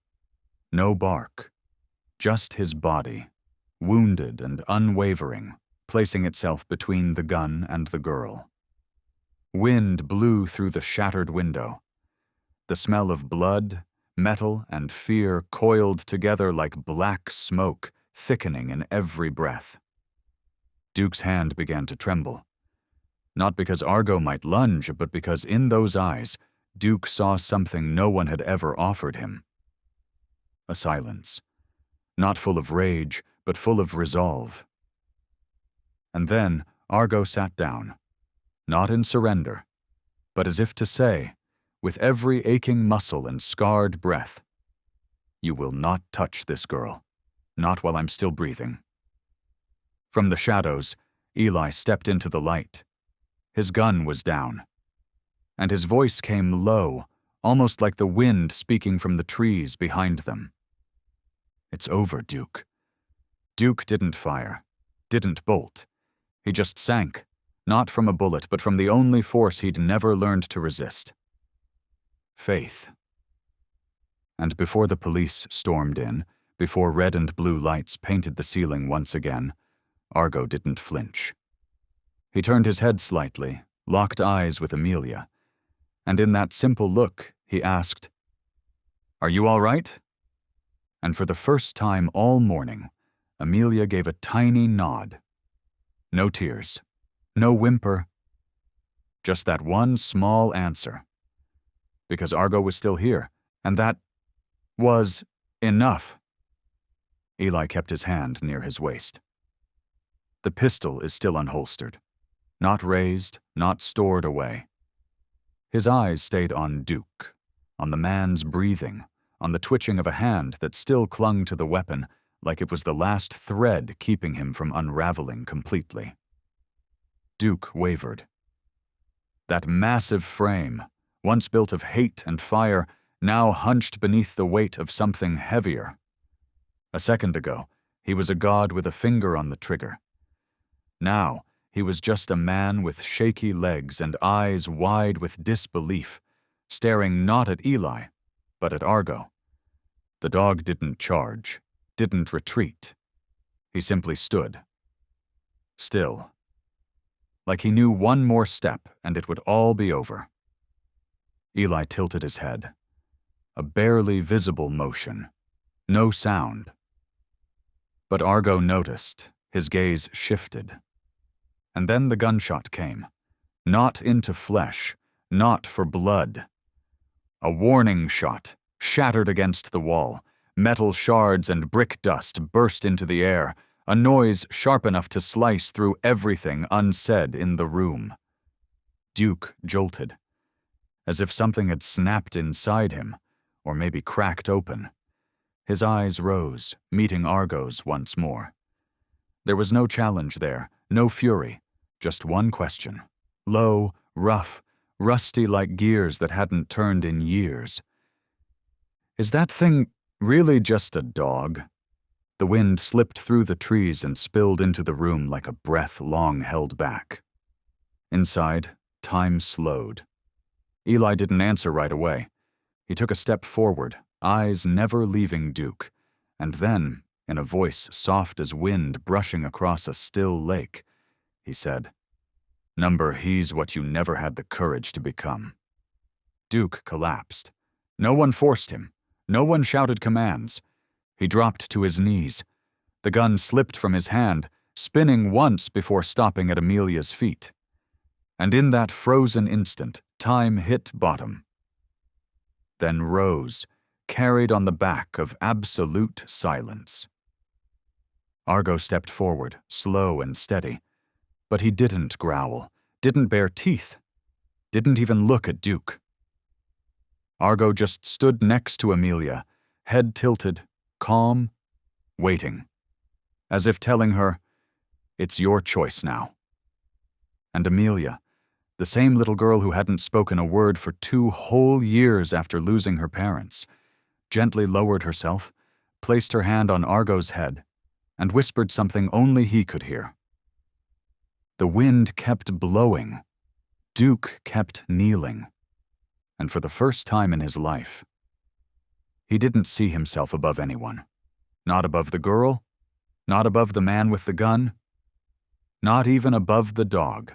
no bark, just his body, wounded and unwavering, placing itself between the gun and the girl. Wind blew through the shattered window. The smell of blood, metal, and fear coiled together like black smoke, thickening in every breath. Duke's hand began to tremble. Not because Argo might lunge, but because in those eyes, Duke saw something no one had ever offered him. A silence, not full of rage, but full of resolve. And then Argo sat down, not in surrender, but as if to say, with every aching muscle and scarred breath, "You will not touch this girl, not while I'm still breathing." From the shadows, Eli stepped into the light. His gun was down, and his voice came low, almost like the wind speaking from the trees behind them. "It's over, Duke." Duke didn't fire, didn't bolt. He just sank, not from a bullet, but from the only force he'd never learned to resist. Faith. And before the police stormed in, before red and blue lights painted the ceiling once again, Argo didn't flinch. He turned his head slightly, locked eyes with Amelia, and in that simple look, he asked, "Are you all right?" And for the first time all morning, Amelia gave a tiny nod. No tears, no whimper, just that one small answer. Because Argo was still here, and that was enough. Eli kept his hand near his waist. The pistol is still unholstered, not raised, not stored away. His eyes stayed on Duke, on the man's breathing, on the twitching of a hand that still clung to the weapon like it was the last thread keeping him from unraveling completely. Duke wavered. That massive frame, once built of hate and fire, now hunched beneath the weight of something heavier. A second ago, he was a god with a finger on the trigger. Now, he was just a man with shaky legs and eyes wide with disbelief, staring not at Eli, but at Argo. The dog didn't charge, didn't retreat. He simply stood. Still. Like he knew one more step and it would all be over. Eli tilted his head. A barely visible motion. No sound. But Argo noticed. His gaze shifted. And then the gunshot came. Not into flesh, not for blood. A warning shot, shattered against the wall. Metal shards and brick dust burst into the air, a noise sharp enough to slice through everything unsaid in the room. Duke jolted, as if something had snapped inside him, or maybe cracked open. His eyes rose, meeting Argo's once more. There was no challenge there, no fury, just one question. Low, rough, rusty like gears that hadn't turned in years. "Is that thing really just a dog?" The wind slipped through the trees and spilled into the room like a breath long held back. Inside, time slowed. Eli didn't answer right away. He took a step forward, eyes never leaving Duke, and then, in a voice soft as wind brushing across a still lake, he said, "Number, he's what you never had the courage to become." Duke collapsed. No one forced him. No one shouted commands. He dropped to his knees. The gun slipped from his hand, spinning once before stopping at Amelia's feet. And in that frozen instant, time hit bottom. Then rose, carried on the back of absolute silence. Argo stepped forward, slow and steady. But he didn't growl, didn't bare teeth, didn't even look at Duke. Argo just stood next to Amelia, head tilted, calm, waiting, as if telling her, "It's your choice now." And Amelia, the same little girl who hadn't spoken a word for 2 whole years after losing her parents, gently lowered herself, placed her hand on Argo's head, and whispered something only he could hear. The wind kept blowing. Duke kept kneeling. And for the first time in his life, he didn't see himself above anyone. Not above the girl, not above the man with the gun, not even above the dog.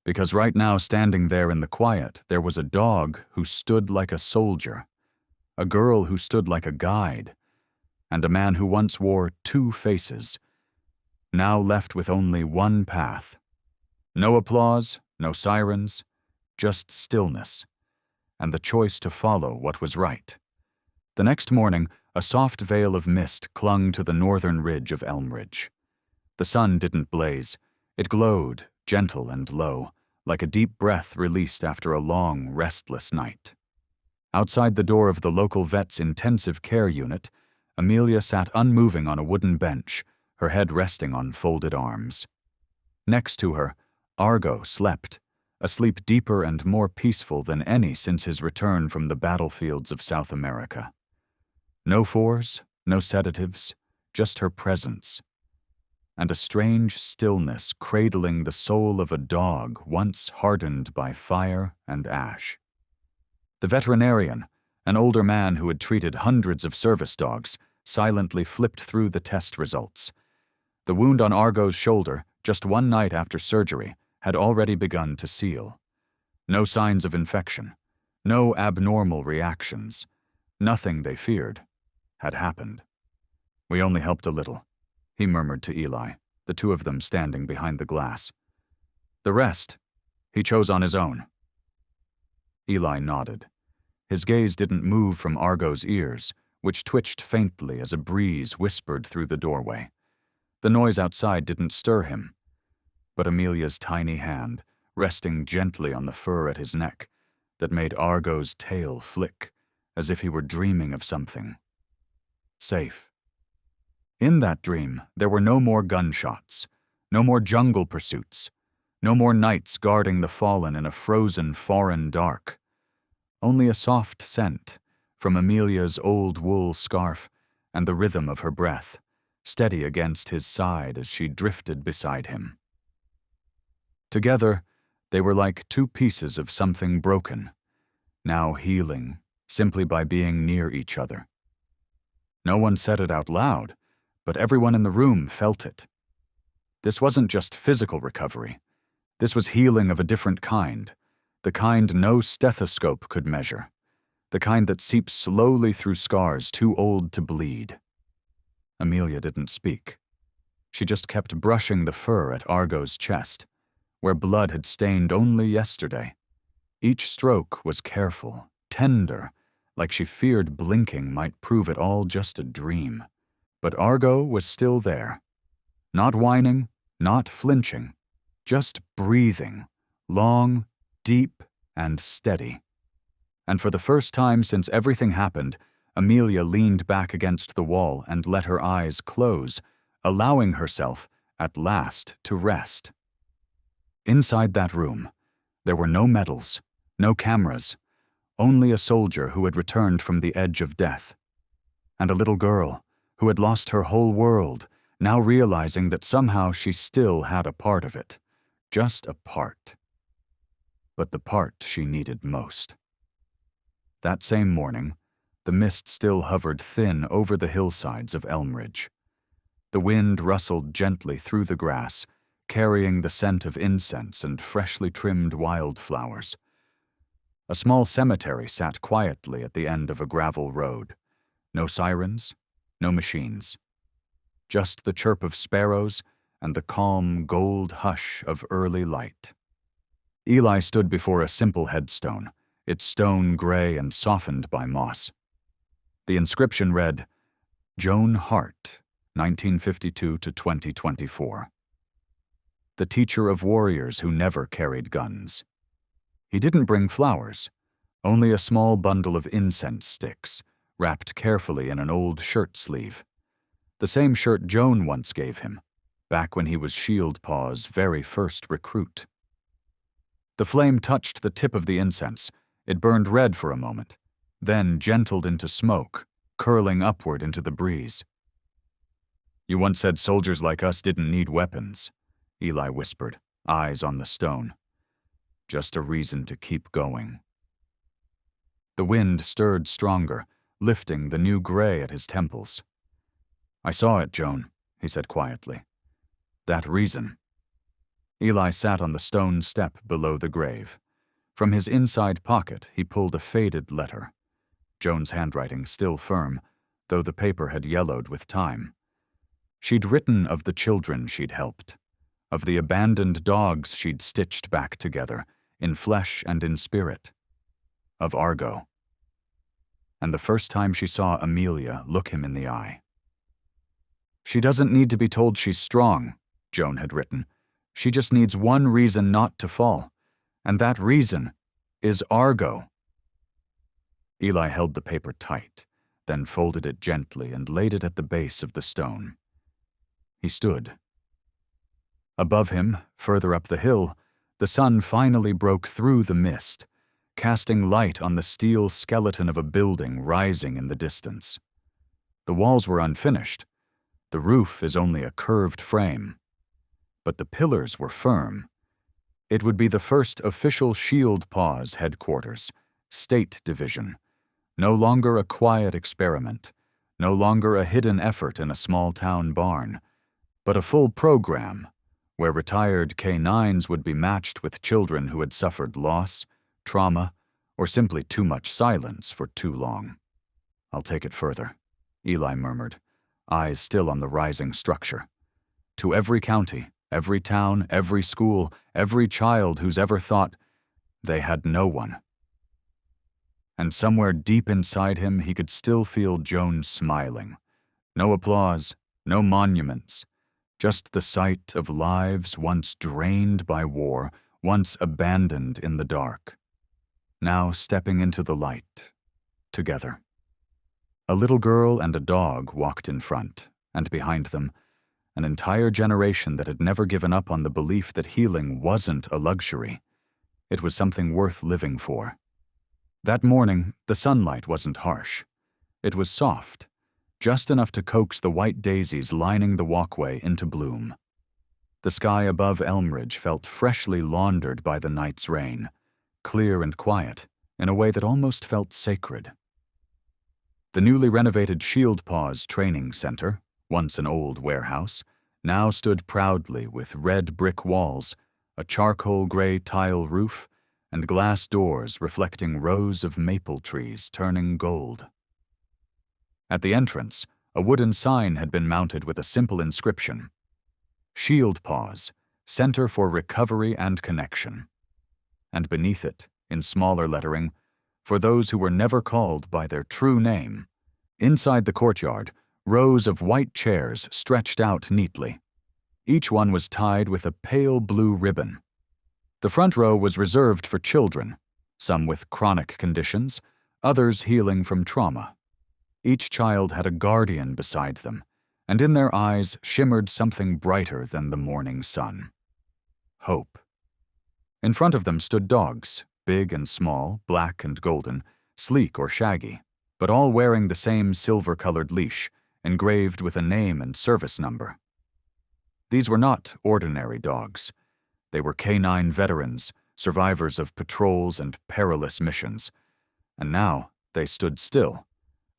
Because right now, standing there in the quiet, there was a dog who stood like a soldier, a girl who stood like a guide, and a man who once wore two faces, now left with only one path. No applause, no sirens, just stillness, and the choice to follow what was right. The next morning, a soft veil of mist clung to the northern ridge of Elmridge. The sun didn't blaze. It glowed, gentle and low, like a deep breath released after a long, restless night. Outside the door of the local vet's intensive care unit, Amelia sat unmoving on a wooden bench, her head resting on folded arms. Next to her, Argo slept, a sleep deeper and more peaceful than any since his return from the battlefields of South America. No fours, no sedatives, just her presence, and a strange stillness cradling the soul of a dog once hardened by fire and ash. The veterinarian, an older man who had treated hundreds of service dogs, silently flipped through the test results. The wound on Argo's shoulder, just one night after surgery, had already begun to seal. No signs of infection, no abnormal reactions. Nothing they feared had happened. "We only helped a little," he murmured to Eli, the two of them standing behind the glass. "The rest, he chose on his own." Eli nodded. His gaze didn't move from Argo's ears, which twitched faintly as a breeze whispered through the doorway. The noise outside didn't stir him, but Amelia's tiny hand, resting gently on the fur at his neck, that made Argo's tail flick, as if he were dreaming of something. Safe. In that dream, there were no more gunshots, no more jungle pursuits, no more nights guarding the fallen in a frozen foreign dark. Only a soft scent from Amelia's old wool scarf and the rhythm of her breath, steady against his side as she drifted beside him. Together, they were like two pieces of something broken, now healing simply by being near each other. No one said it out loud, but everyone in the room felt it. This wasn't just physical recovery. This was healing of a different kind, the kind no stethoscope could measure, the kind that seeps slowly through scars too old to bleed. Amelia didn't speak. She just kept brushing the fur at Argo's chest, where blood had stained only yesterday. Each stroke was careful, tender, like she feared blinking might prove it all just a dream. But Argo was still there, not whining, not flinching, just breathing, long, deep, and steady. And for the first time since everything happened, Amelia leaned back against the wall and let her eyes close, allowing herself, at last, to rest. Inside that room, there were no medals, no cameras, only a soldier who had returned from the edge of death, and a little girl who had lost her whole world, now realizing that somehow she still had a part of it, just a part. But the part she needed most. That same morning, the mist still hovered thin over the hillsides of Elmridge. The wind rustled gently through the grass, carrying the scent of incense and freshly trimmed wildflowers. A small cemetery sat quietly at the end of a gravel road. No sirens, no machines. Just the chirp of sparrows and the calm gold hush of early light. Eli stood before a simple headstone, its stone gray and softened by moss. The inscription read, "Joan Hart, 1952 to 2024. The teacher of warriors who never carried guns." He didn't bring flowers, only a small bundle of incense sticks, wrapped carefully in an old shirt sleeve. The same shirt Joan once gave him, back when he was Shield Paw's very first recruit. The flame touched the tip of the incense. It burned red for a moment, then gentled into smoke, curling upward into the breeze. "You once said soldiers like us didn't need weapons," Eli whispered, eyes on the stone. "Just a reason to keep going." The wind stirred stronger, lifting the new gray at his temples. "I saw it, Joan," he said quietly. "That reason." Eli sat on the stone step below the grave. From his inside pocket, he pulled a faded letter. Joan's handwriting still firm, though the paper had yellowed with time. She'd written of the children she'd helped, of the abandoned dogs she'd stitched back together, in flesh and in spirit, of Argo. And the first time she saw Amelia look him in the eye. "She doesn't need to be told she's strong," Joan had written. "She just needs one reason not to fall, and that reason is Argo." Eli held the paper tight, then folded it gently and laid it at the base of the stone. He stood. Above him, further up the hill, the sun finally broke through the mist, casting light on the steel skeleton of a building rising in the distance. The walls were unfinished. The roof is only a curved frame. But the pillars were firm. It would be the first official Shield Paws headquarters, State Division. No longer a quiet experiment, no longer a hidden effort in a small-town barn, but a full program where retired K-9s would be matched with children who had suffered loss, trauma, or simply too much silence for too long. "I'll take it further," Eli murmured, eyes still on the rising structure. "To every county, every town, every school, every child who's ever thought they had no one." And somewhere deep inside him, he could still feel Joan smiling. No applause, no monuments, just the sight of lives once drained by war, once abandoned in the dark, now stepping into the light, together. A little girl and a dog walked in front, and behind them, an entire generation that had never given up on the belief that healing wasn't a luxury. It was something worth living for. That morning, the sunlight wasn't harsh. It was soft, just enough to coax the white daisies lining the walkway into bloom. The sky above Elmridge felt freshly laundered by the night's rain, clear and quiet, in a way that almost felt sacred. The newly renovated Shield Paws Training Center, once an old warehouse, now stood proudly with red brick walls, a charcoal gray tile roof, and glass doors reflecting rows of maple trees turning gold. At the entrance, a wooden sign had been mounted with a simple inscription: Shield Paws, Center for Recovery and Connection. And beneath it, in smaller lettering, for those who were never called by their true name. Inside the courtyard, rows of white chairs stretched out neatly. Each one was tied with a pale blue ribbon. The front row was reserved for children, some with chronic conditions, others healing from trauma. Each child had a guardian beside them, and in their eyes shimmered something brighter than the morning sun. Hope. In front of them stood dogs, big and small, black and golden, sleek or shaggy, but all wearing the same silver-colored leash, engraved with a name and service number. These were not ordinary dogs. They were K-9 veterans, survivors of patrols and perilous missions. And now they stood still,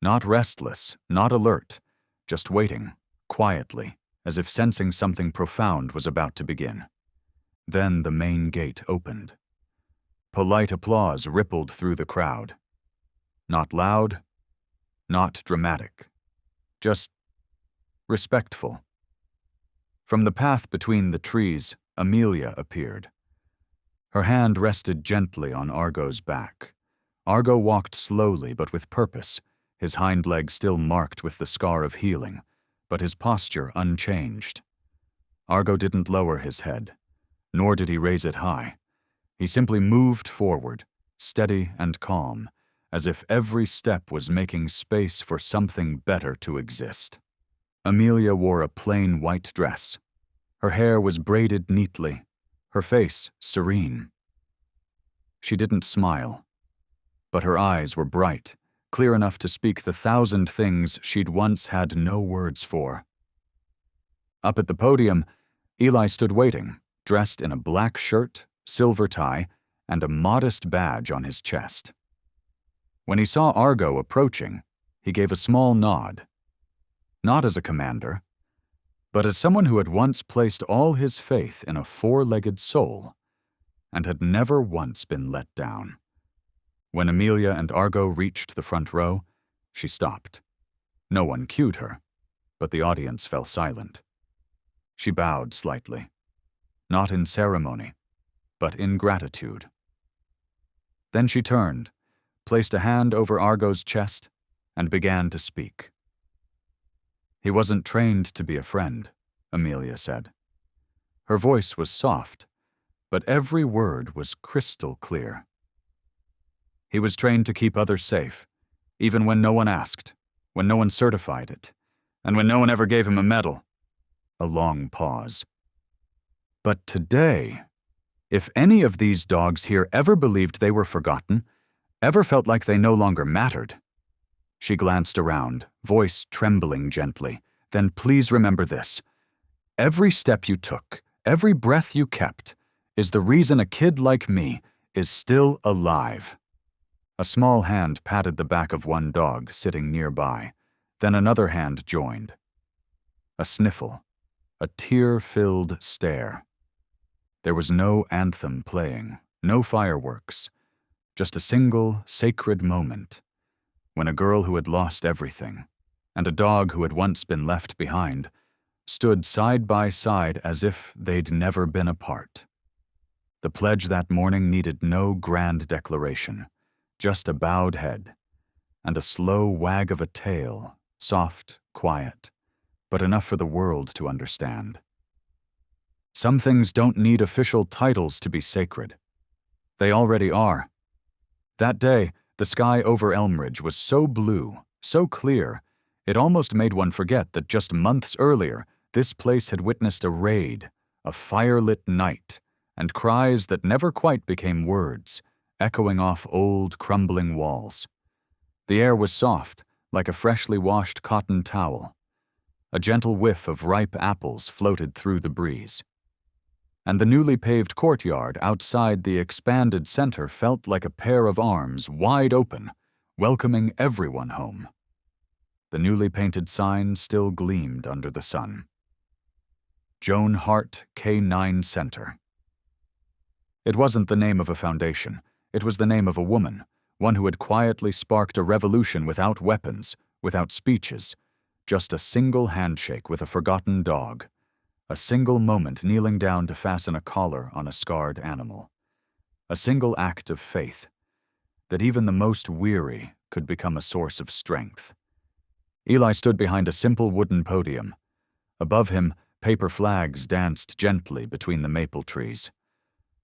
not restless, not alert, just waiting, quietly, as if sensing something profound was about to begin. Then the main gate opened. Polite applause rippled through the crowd. Not loud, not dramatic, just respectful. From the path between the trees, Amelia appeared. Her hand rested gently on Argo's back. Argo walked slowly but with purpose, his hind leg still marked with the scar of healing, but his posture unchanged. Argo didn't lower his head, nor did he raise it high. He simply moved forward, steady and calm, as if every step was making space for something better to exist. Amelia wore a plain white dress. Her hair was braided neatly, her face serene. She didn't smile, but her eyes were bright, clear enough to speak the 1,000 things she'd once had no words for. Up at the podium, Eli stood waiting, dressed in a black shirt, silver tie, and a modest badge on his chest. When he saw Argo approaching, he gave a small nod. Not as a commander, but as someone who had once placed all his faith in a four-legged soul and had never once been let down. When Amelia and Argo reached the front row, she stopped. No one cued her, but the audience fell silent. She bowed slightly, not in ceremony, but in gratitude. Then she turned, placed a hand over Argo's chest, and began to speak. "He wasn't trained to be a friend," Amelia said. Her voice was soft, but every word was crystal clear. "He was trained to keep others safe, even when no one asked, when no one certified it, and when no one ever gave him a medal." A long pause. "But today, if any of these dogs here ever believed they were forgotten, ever felt like they no longer mattered." She glanced around, voice trembling gently. "Then please remember this. Every step you took, every breath you kept, is the reason a kid like me is still alive." A small hand patted the back of one dog sitting nearby, then another hand joined. A sniffle, a tear-filled stare. There was no anthem playing, no fireworks, just a single sacred moment when a girl who had lost everything and a dog who had once been left behind stood side by side as if they'd never been apart. The pledge that morning needed no grand declaration, just a bowed head and a slow wag of a tail, soft, quiet, but enough for the world to understand. Some things don't need official titles to be sacred. They already are. That day, the sky over Elmridge was so blue, so clear, it almost made one forget that just months earlier, this place had witnessed a raid, a firelit night, and cries that never quite became words, echoing off old, crumbling walls. The air was soft, like a freshly washed cotton towel. A gentle whiff of ripe apples floated through the breeze. And the newly paved courtyard outside the expanded center felt like a pair of arms wide open, welcoming everyone home. The newly painted sign still gleamed under the sun. Joan Hart K-9 Center. It wasn't the name of a foundation. It was the name of a woman, one who had quietly sparked a revolution without weapons, without speeches, just a single handshake with a forgotten dog, a single moment kneeling down to fasten a collar on a scarred animal, a single act of faith, that even the most weary could become a source of strength. Eli stood behind a simple wooden podium. Above him, paper flags danced gently between the maple trees.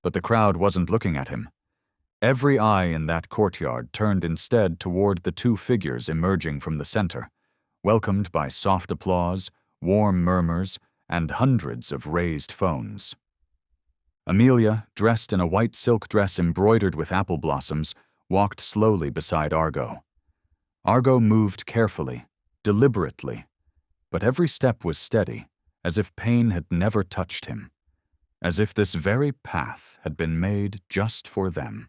But the crowd wasn't looking at him. Every eye in that courtyard turned instead toward the two figures emerging from the center, welcomed by soft applause, warm murmurs, and hundreds of raised phones. Amelia, dressed in a white silk dress embroidered with apple blossoms, walked slowly beside Argo. Argo moved carefully, deliberately, but every step was steady, as if pain had never touched him, as if this very path had been made just for them.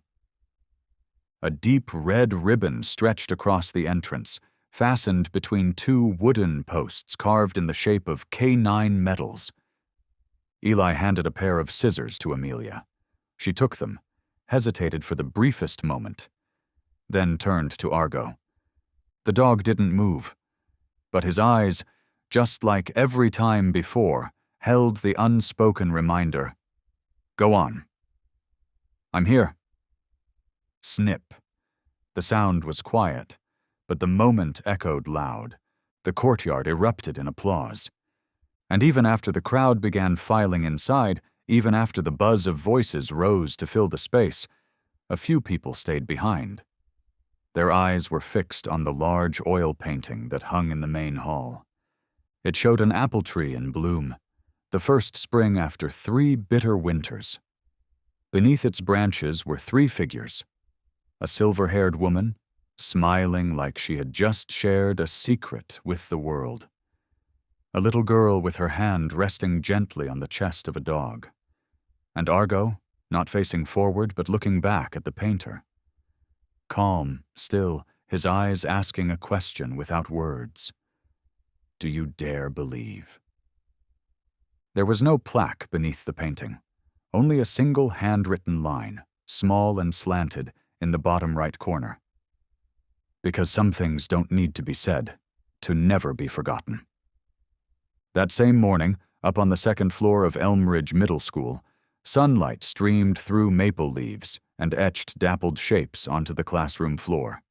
A deep red ribbon stretched across the entrance, fastened between two wooden posts carved in the shape of K-9 medals. Eli handed a pair of scissors to Amelia. She took them, hesitated for the briefest moment, then turned to Argo. The dog didn't move, but his eyes, just like every time before, held the unspoken reminder, "Go on. I'm here." Snip. The sound was quiet, but the moment echoed loud. The courtyard erupted in applause. And even after the crowd began filing inside, even after the buzz of voices rose to fill the space, a few people stayed behind. Their eyes were fixed on the large oil painting that hung in the main hall. It showed an apple tree in bloom, the first spring after 3 bitter winters. Beneath its branches were 3 figures: a silver-haired woman, smiling like she had just shared a secret with the world. A little girl with her hand resting gently on the chest of a dog. And Argo, not facing forward but looking back at the painter. Calm, still, his eyes asking a question without words. Do you dare believe? There was no plaque beneath the painting, only a single handwritten line, small and slanted, in the bottom right corner. Because some things don't need to be said, to never be forgotten. That same morning, up on the second floor of Elm Ridge Middle School, sunlight streamed through maple leaves and etched dappled shapes onto the classroom floor.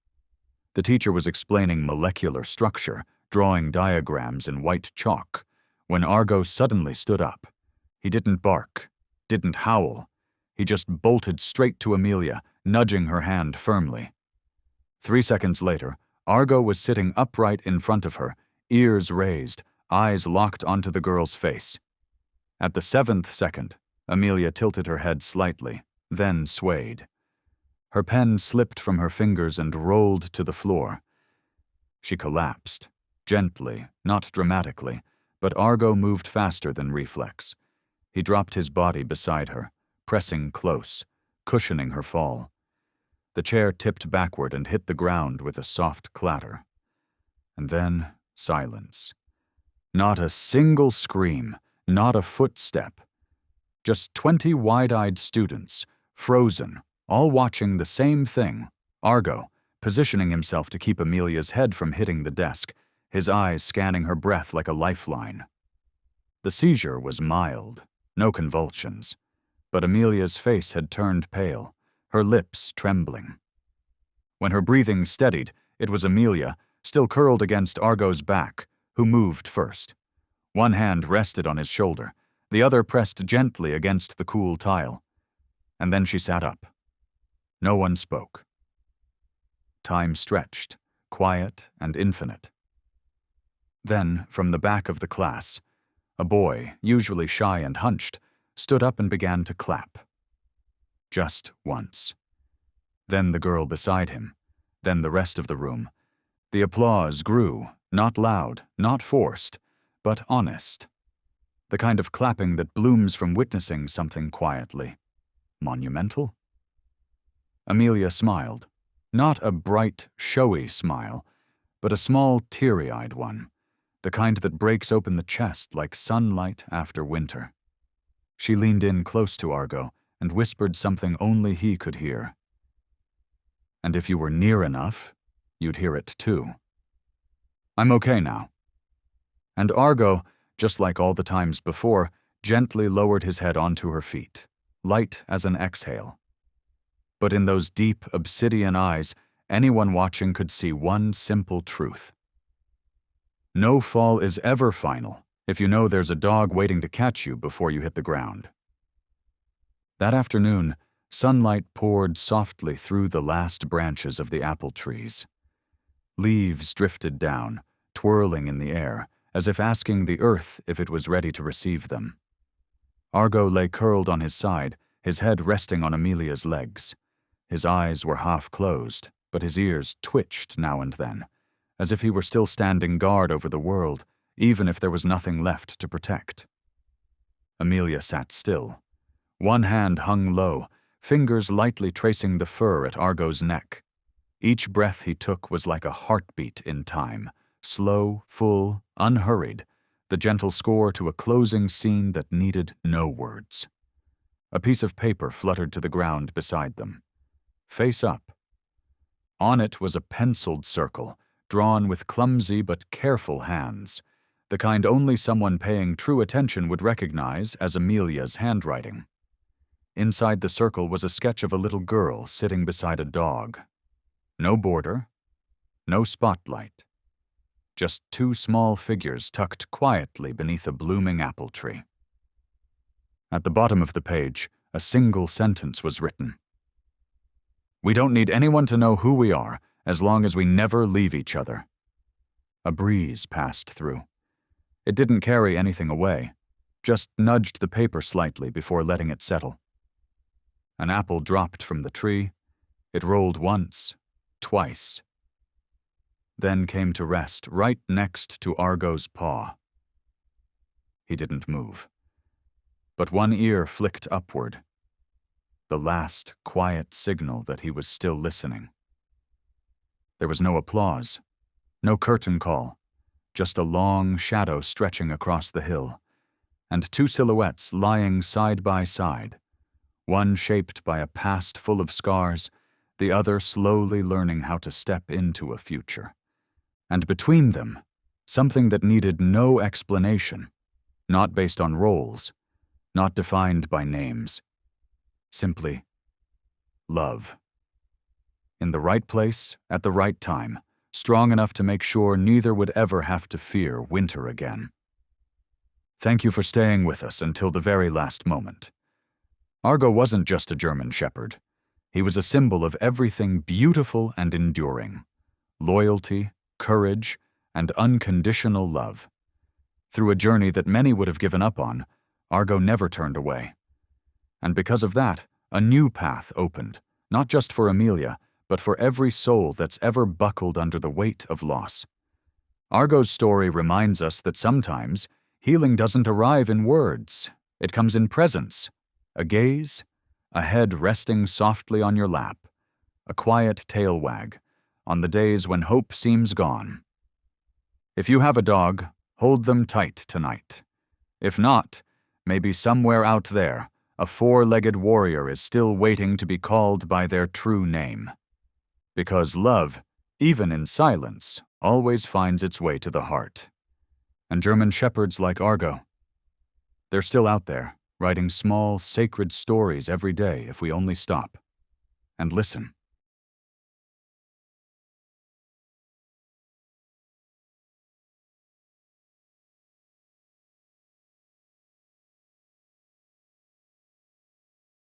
The teacher was explaining molecular structure, drawing diagrams in white chalk, when Argo suddenly stood up. He didn't bark, didn't howl. He just bolted straight to Amelia, nudging her hand firmly. 3 seconds later, Argo was sitting upright in front of her, ears raised, eyes locked onto the girl's face. At the 7th second, Amelia tilted her head slightly, then swayed. Her pen slipped from her fingers and rolled to the floor. She collapsed, gently, not dramatically, but Argo moved faster than reflex. He dropped his body beside her, pressing close, cushioning her fall. The chair tipped backward and hit the ground with a soft clatter. And then silence. Not a single scream, not a footstep. Just 20 wide-eyed students, frozen, all watching the same thing. Argo, positioning himself to keep Amelia's head from hitting the desk, his eyes scanning her breath like a lifeline. The seizure was mild, no convulsions, but Amelia's face had turned pale, her lips trembling. When her breathing steadied, it was Amelia, still curled against Argo's back, who moved first. One hand rested on his shoulder, the other pressed gently against the cool tile. And then she sat up. No one spoke. Time stretched, quiet and infinite. Then, from the back of the class, a boy, usually shy and hunched, stood up and began to clap. Just once. Then the girl beside him, then the rest of the room. The applause grew, not loud, not forced, but honest. The kind of clapping that blooms from witnessing something quietly. Monumental? Amelia smiled. Not a bright, showy smile, but a small, teary-eyed one, the kind that breaks open the chest like sunlight after winter. She leaned in close to Argo and whispered something only he could hear. And if you were near enough, you'd hear it too. I'm okay now. And Argo, just like all the times before, gently lowered his head onto her feet, light as an exhale. But in those deep, obsidian eyes, anyone watching could see one simple truth. No fall is ever final if you know there's a dog waiting to catch you before you hit the ground. That afternoon, sunlight poured softly through the last branches of the apple trees. Leaves drifted down, twirling in the air, as if asking the earth if it was ready to receive them. Argo lay curled on his side, his head resting on Amelia's legs. His eyes were half closed, but his ears twitched now and then, as if he were still standing guard over the world, even if there was nothing left to protect. Amelia sat still. One hand hung low, fingers lightly tracing the fur at Argo's neck. Each breath he took was like a heartbeat in time, slow, full, unhurried, the gentle score to a closing scene that needed no words. A piece of paper fluttered to the ground beside them. Face up. On it was a penciled circle, drawn with clumsy but careful hands, the kind only someone paying true attention would recognize as Amelia's handwriting. Inside the circle was a sketch of a little girl sitting beside a dog. No border, no spotlight. Just two small figures tucked quietly beneath a blooming apple tree. At the bottom of the page, a single sentence was written. We don't need anyone to know who we are, as long as we never leave each other. A breeze passed through. It didn't carry anything away, just nudged the paper slightly before letting it settle. An apple dropped from the tree. It rolled once, twice, then came to rest right next to Argo's paw. He didn't move, but one ear flicked upward, the last quiet signal that he was still listening. There was no applause, no curtain call, just a long shadow stretching across the hill, and two silhouettes lying side by side, one shaped by a past full of scars, the other slowly learning how to step into a future. And between them, something that needed no explanation, not based on roles, not defined by names. Simply, love. In the right place, at the right time, strong enough to make sure neither would ever have to fear winter again. Thank you for staying with us until the very last moment. Argo wasn't just a German shepherd. He was a symbol of everything beautiful and enduring: loyalty, courage, and unconditional love. Through a journey that many would have given up on, Argo never turned away. And because of that, a new path opened, not just for Amelia, but for every soul that's ever buckled under the weight of loss. Argo's story reminds us that sometimes healing doesn't arrive in words. It comes in presence, a gaze, a head resting softly on your lap, a quiet tail wag, on the days when hope seems gone. If you have a dog, hold them tight tonight. If not, maybe somewhere out there, a four-legged warrior is still waiting to be called by their true name. Because love, even in silence, always finds its way to the heart. And German shepherds like Argo, they're still out there, writing small, sacred stories every day if we only stop and listen.